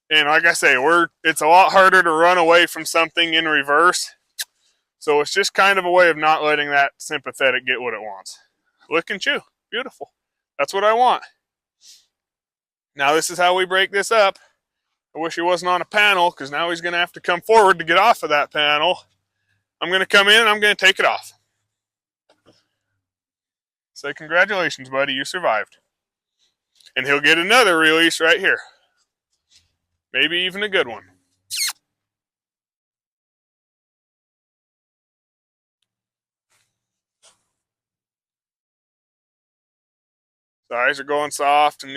And like I say, it's a lot harder to run away from something in reverse. So it's just kind of a way of not letting that sympathetic get what it wants. Lick and chew. Beautiful. That's what I want. Now this is how we break this up. I wish he wasn't on a panel because now he's going to have to come forward to get off of that panel. I'm going to come in and I'm going to take it off. Say, congratulations, buddy. You survived. And he'll get another release right here. Maybe even a good one. The eyes are going soft, and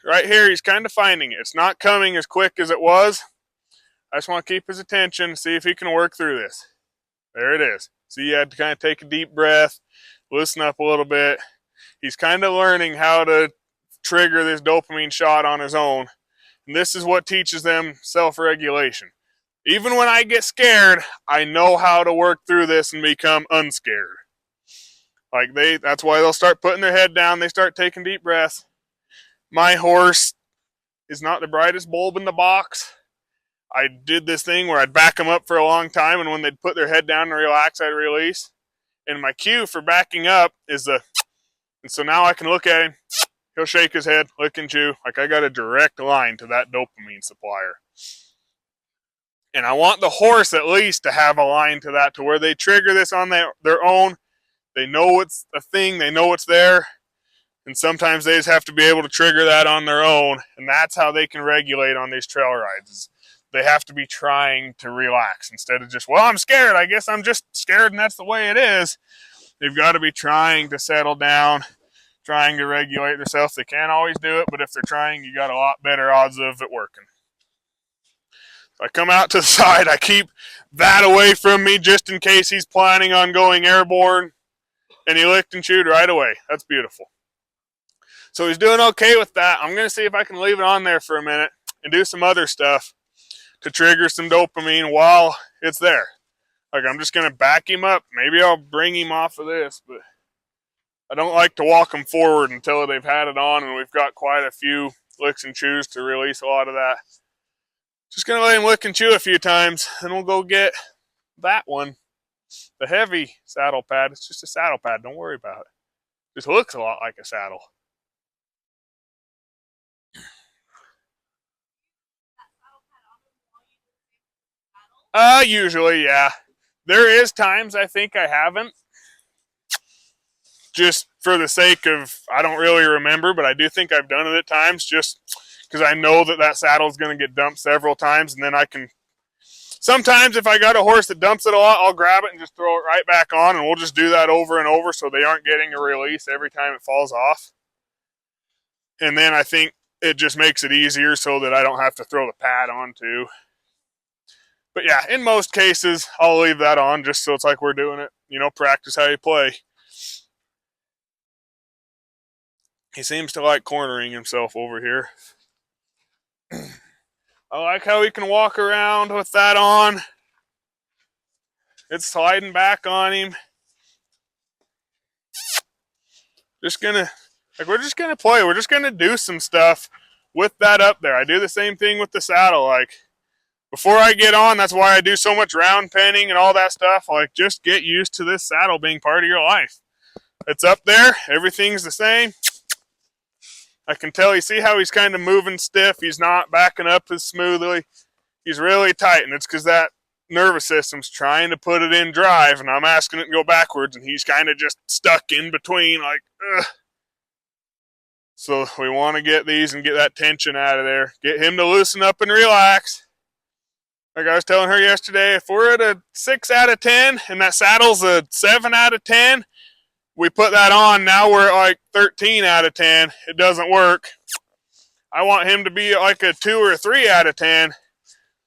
right here, he's kind of finding it. It's not coming as quick as it was. I just want to keep his attention, see if he can work through this. There it is. See, you had to kind of take a deep breath, loosen up a little bit. He's kind of learning how to trigger this dopamine shot on his own. And this is what teaches them self-regulation. Even when I get scared, I know how to work through this and become unscared. Like that's why they'll start putting their head down. They start taking deep breaths. My horse is not the brightest bulb in the box. I did this thing where I'd back them up for a long time, and when they'd put their head down and relax, I'd release. And my cue for backing up is and so now I can look at him. He'll shake his head, lick and chew. Like I got a direct line to that dopamine supplier. And I want the horse at least to have a line to that, to where they trigger this on their own. They know it's a thing. They know it's there. And sometimes they just have to be able to trigger that on their own. And that's how they can regulate on these trail rides. They have to be trying to relax instead of just, well, I'm scared. I guess I'm just scared and that's the way it is. They've got to be trying to settle down, trying to regulate themselves. They can't always do it, but if they're trying, you got a lot better odds of it working. So I come out to the side. I keep that away from me just in case he's planning on going airborne, and he licked and chewed right away. That's beautiful. So he's doing okay with that. I'm going to see if I can leave it on there for a minute and do some other stuff to trigger some dopamine while it's there. Like, I'm just going to back him up. Maybe I'll bring him off of this, but I don't like to walk them forward until they've had it on and we've got quite a few licks and chews to release a lot of that. Just going to let him lick and chew a few times, and we'll go get that one, the heavy saddle pad. It's just a saddle pad. Don't worry about it. Just looks a lot like a saddle. Usually, yeah. There is times I think I haven't. Just for the sake of, I don't really remember, but I do think I've done it at times just because I know that saddle is going to get dumped several times, and then I can, sometimes if I got a horse that dumps it a lot, I'll grab it and just throw it right back on, and we'll just do that over and over so they aren't getting a release every time it falls off. And then I think it just makes it easier so that I don't have to throw the pad on too. But yeah, in most cases, I'll leave that on just so it's like we're doing it. You know, practice how you play. He seems to like cornering himself over here. I like how he can walk around with that on. It's sliding back on him. We're just gonna play. We're just gonna do some stuff with that up there. I do the same thing with the saddle. Like, before I get on, that's why I do so much round penning and all that stuff. Like, just get used to this saddle being part of your life. It's up there. Everything's the same. I can tell, you see how he's kind of moving stiff. He's not backing up as smoothly. He's really tight, and it's because that nervous system's trying to put it in drive, and I'm asking it to go backwards, and he's kind of just stuck in between, like, ugh. So we want to get these and get that tension out of there. Get him to loosen up and relax. Like I was telling her yesterday, if we're at a 6 out of 10 and that saddle's a 7 out of 10, we put that on, now we're at like 13 out of 10. It doesn't work. I want him to be like a 2 or a 3 out of 10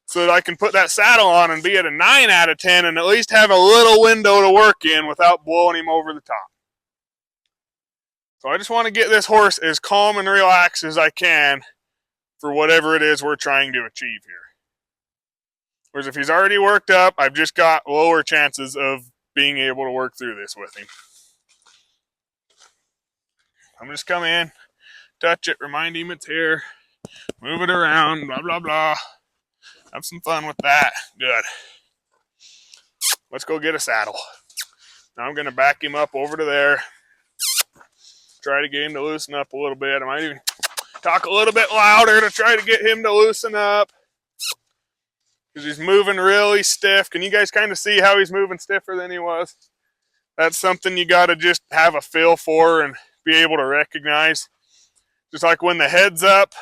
so that I can put that saddle on and be at a 9 out of 10 and at least have a little window to work in without blowing him over the top. So I just want to get this horse as calm and relaxed as I can for whatever it is we're trying to achieve here. Whereas if he's already worked up, I've just got lower chances of being able to work through this with him. I'm just come in, touch it, remind him it's here, move it around, blah, blah, blah. Have some fun with that. Good. Let's go get a saddle. Now I'm going to back him up over to there. Try to get him to loosen up a little bit. I might even talk a little bit louder to try to get him to loosen up. Because he's moving really stiff. Can you guys kind of see how he's moving stiffer than he was? That's something you got to just have a feel for and be able to recognize. Just like when the head's up,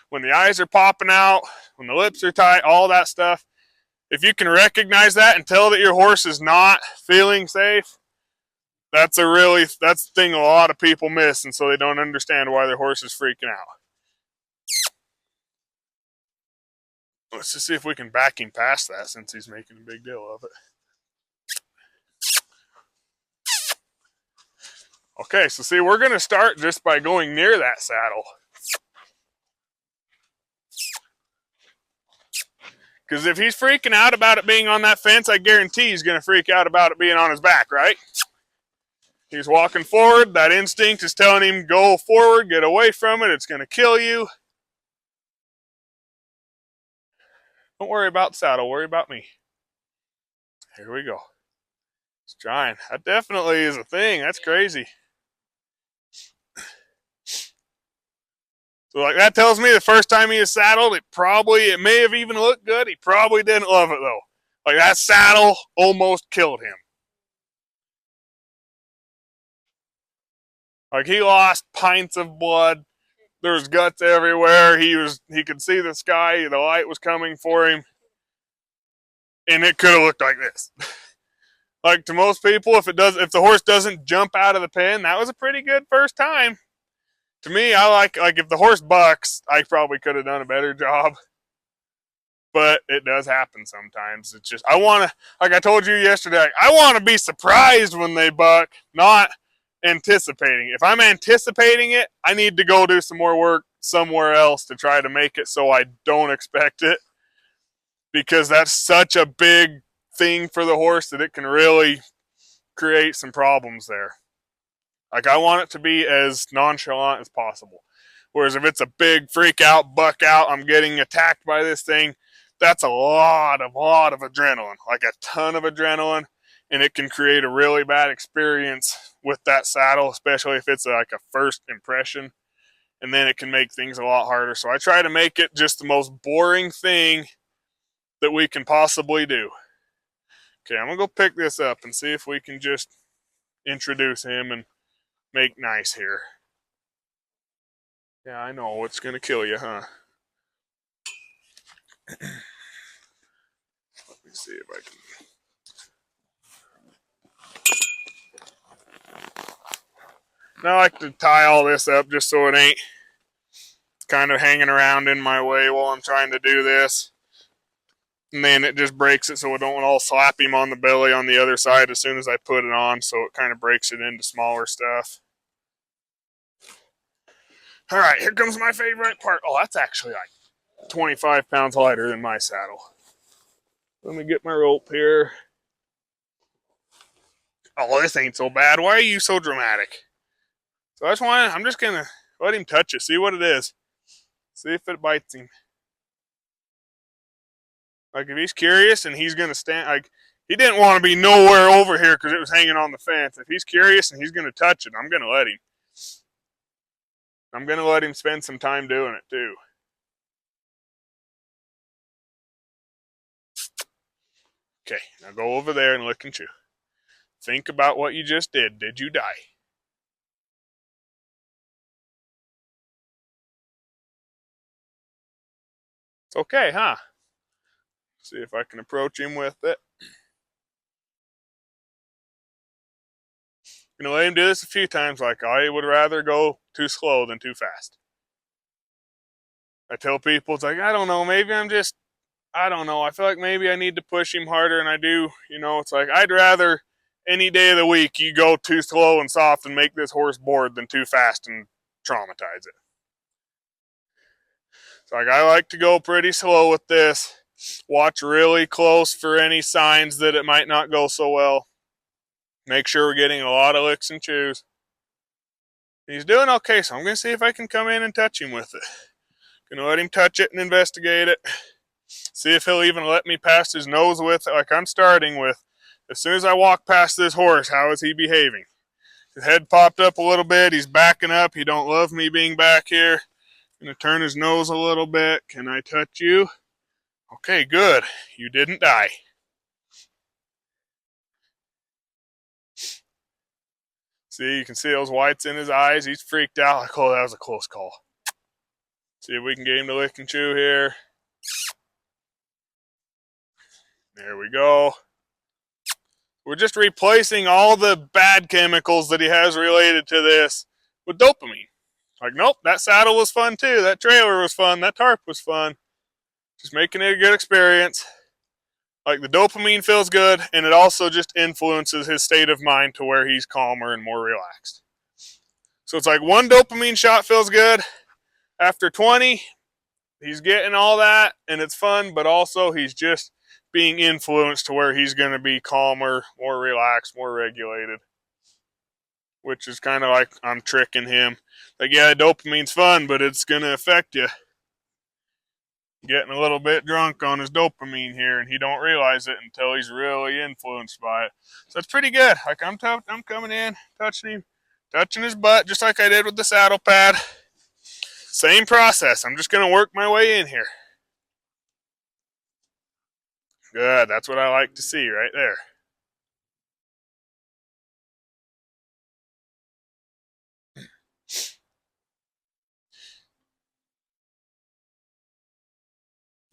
when the eyes are popping out, when the lips are tight, all that stuff. If you can recognize that and tell that your horse is not feeling safe, that's the thing a lot of people miss, and so they don't understand why their horse is freaking out. Let's just see if we can back him past that since he's making a big deal of it. Okay, so see, we're going to start just by going near that saddle. Because if he's freaking out about it being on that fence, I guarantee he's going to freak out about it being on his back, right? He's walking forward. That instinct is telling him, go forward, get away from it. It's going to kill you. Don't worry about the saddle. Worry about me. Here we go. He's trying. That definitely is a thing. That's crazy. So like that tells me the first time he was saddled, it may have even looked good. He probably didn't love it though. Like that saddle almost killed him. Like he lost pints of blood. There was guts everywhere. He could see the sky. The light was coming for him. And it could have looked like this. Like to most people, if the horse doesn't jump out of the pen, that was a pretty good first time. To me, I like if the horse bucks, I probably could have done a better job. But it does happen sometimes. It's just I want to, like I told you yesterday, I want to be surprised when they buck, not anticipating. If I'm anticipating it, I need to go do some more work somewhere else to try to make it so I don't expect it, because that's such a big thing for the horse that it can really create some problems there. Like I want it to be as nonchalant as possible. Whereas if it's a big freak out, buck out, I'm getting attacked by this thing, that's a lot of adrenaline, like a ton of adrenaline, and it can create a really bad experience with that saddle, especially if it's like a first impression, and then it can make things a lot harder. So I try to make it just the most boring thing that we can possibly do. Okay, I'm gonna go pick this up and see if we can just introduce him and make nice here. Yeah, I know it's gonna kill you, huh? Let me see if I can. Now I like to tie all this up just so it ain't kind of hanging around in my way while I'm trying to do this. And then it just breaks it so I don't all slap him on the belly on the other side as soon as I put it on, so it kind of breaks it into smaller stuff. All right, here comes my favorite part. Oh, that's actually like 25 pounds lighter than my saddle. Let me get my rope here. Oh, this ain't so bad. Why are you so dramatic? So I'm just gonna let him touch it, see what it is. See if it bites him. Like if he's curious and he's gonna stand, like he didn't want to be nowhere over here because it was hanging on the fence. If he's curious and he's gonna touch it, I'm gonna let him. I'm gonna let him spend some time doing it too. Okay, now go over there and lick and chew. Think about what you just did. Did you die? It's okay, huh? See if I can approach him with it. I'm gonna let him do this a few times. Like I would rather go too slow than too fast. I tell people, it's like, I don't know, maybe I don't know. I feel like maybe I need to push him harder, and I do. It's like I'd rather any day of the week you go too slow and soft and make this horse bored than too fast and traumatize it. So like I like to go pretty slow with this. Watch really close for any signs that it might not go so well. Make sure we're getting a lot of licks and chews. He's doing okay, so I'm going to see if I can come in and touch him with it. Going to let him touch it and investigate it. See if he'll even let me pass his nose with it, like I'm starting with. As soon as I walk past this horse, how is he behaving? His head popped up a little bit. He's backing up. He don't love me being back here. Gonna turn his nose a little bit. Can I touch you? Okay, good. You didn't die. See, you can see those whites in his eyes. He's freaked out. Like, oh, that was a close call. See if we can get him to lick and chew here. There we go. We're just replacing all the bad chemicals that he has related to this with dopamine. Like, nope, that saddle was fun too. That trailer was fun. That tarp was fun. Just making it a good experience. Like the dopamine feels good, and it also just influences his state of mind to where he's calmer and more relaxed. So it's like one dopamine shot feels good. After 20, he's getting all that, and it's fun, but also he's just being influenced to where he's going to be calmer, more relaxed, more regulated, which is kind of like I'm tricking him. Like, yeah, dopamine's fun, but it's going to affect you. Getting a little bit drunk on his dopamine here, and he don't realize it until he's really influenced by it. So it's pretty good. Like I'm coming in, touching him, touching his butt, just like I did with the saddle pad. Same process. I'm just going to work my way in here. Good. That's what I like to see right there.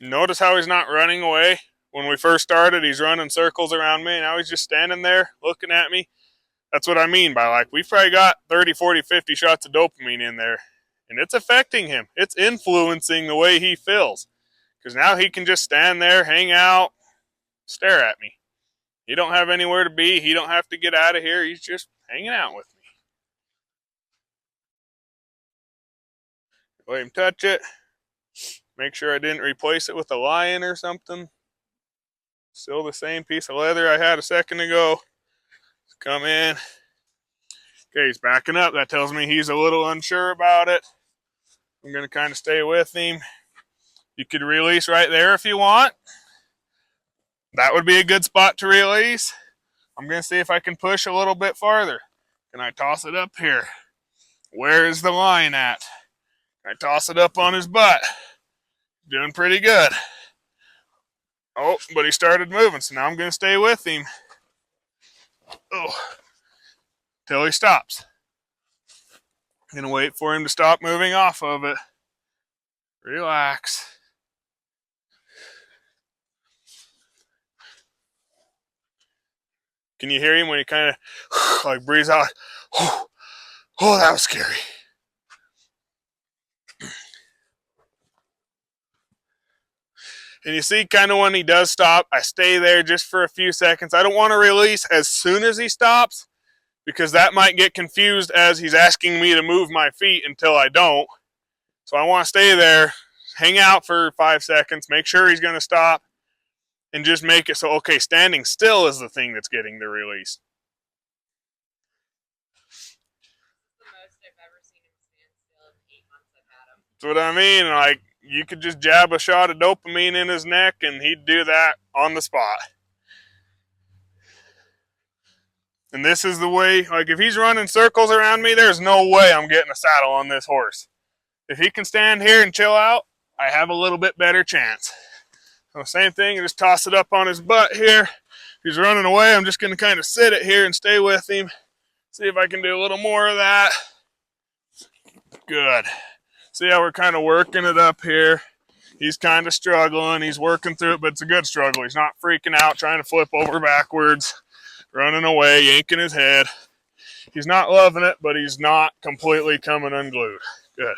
Notice how he's not running away? When we first started, he's running circles around me. Now he's just standing there looking at me. That's what I mean by, like, we've probably got 30, 40, 50 shots of dopamine in there. And it's affecting him. It's influencing the way he feels. Because now he can just stand there, hang out, stare at me. He don't have anywhere to be. He don't have to get out of here. He's just hanging out with me. Let him touch it. Make sure I didn't replace it with a lion or something. Still the same piece of leather I had a second ago. Come in. Okay, he's backing up. That tells me he's a little unsure about it. I'm going to kind of stay with him. You could release right there if you want. That would be a good spot to release. I'm going to see if I can push a little bit farther. Can I toss it up here? Where is the line at? Can I toss it up on his butt? Doing pretty good. Oh, but he started moving, so now I'm going to stay with him. Oh, till he stops. I'm going to wait for him to stop moving off of it. Relax. Can you hear him when he kind of like breathes out? Oh, that was scary. And you see kind of when he does stop, I stay there just for a few seconds. I don't want to release as soon as he stops because that might get confused as he's asking me to move my feet until I don't. So I want to stay there, hang out for 5 seconds, make sure he's going to stop, and just make it so, okay, standing still is the thing that's getting the release. The most I've ever seen him stand still in 8 months I've had him. That's what I mean. Like, you could just jab a shot of dopamine in his neck and he'd do that on the spot. And this is the way, like if he's running circles around me, there's no way I'm getting a saddle on this horse. If he can stand here and chill out, I have a little bit better chance. So same thing, just toss it up on his butt here. If he's running away, I'm just going to kind of sit it here and stay with him. See if I can do a little more of that. Good. See how we're kind of working it up here. He's kind of struggling. He's working through it, but it's a good struggle. He's not freaking out, trying to flip over backwards, running away, yanking his head. He's not loving it, but he's not completely coming unglued. Good.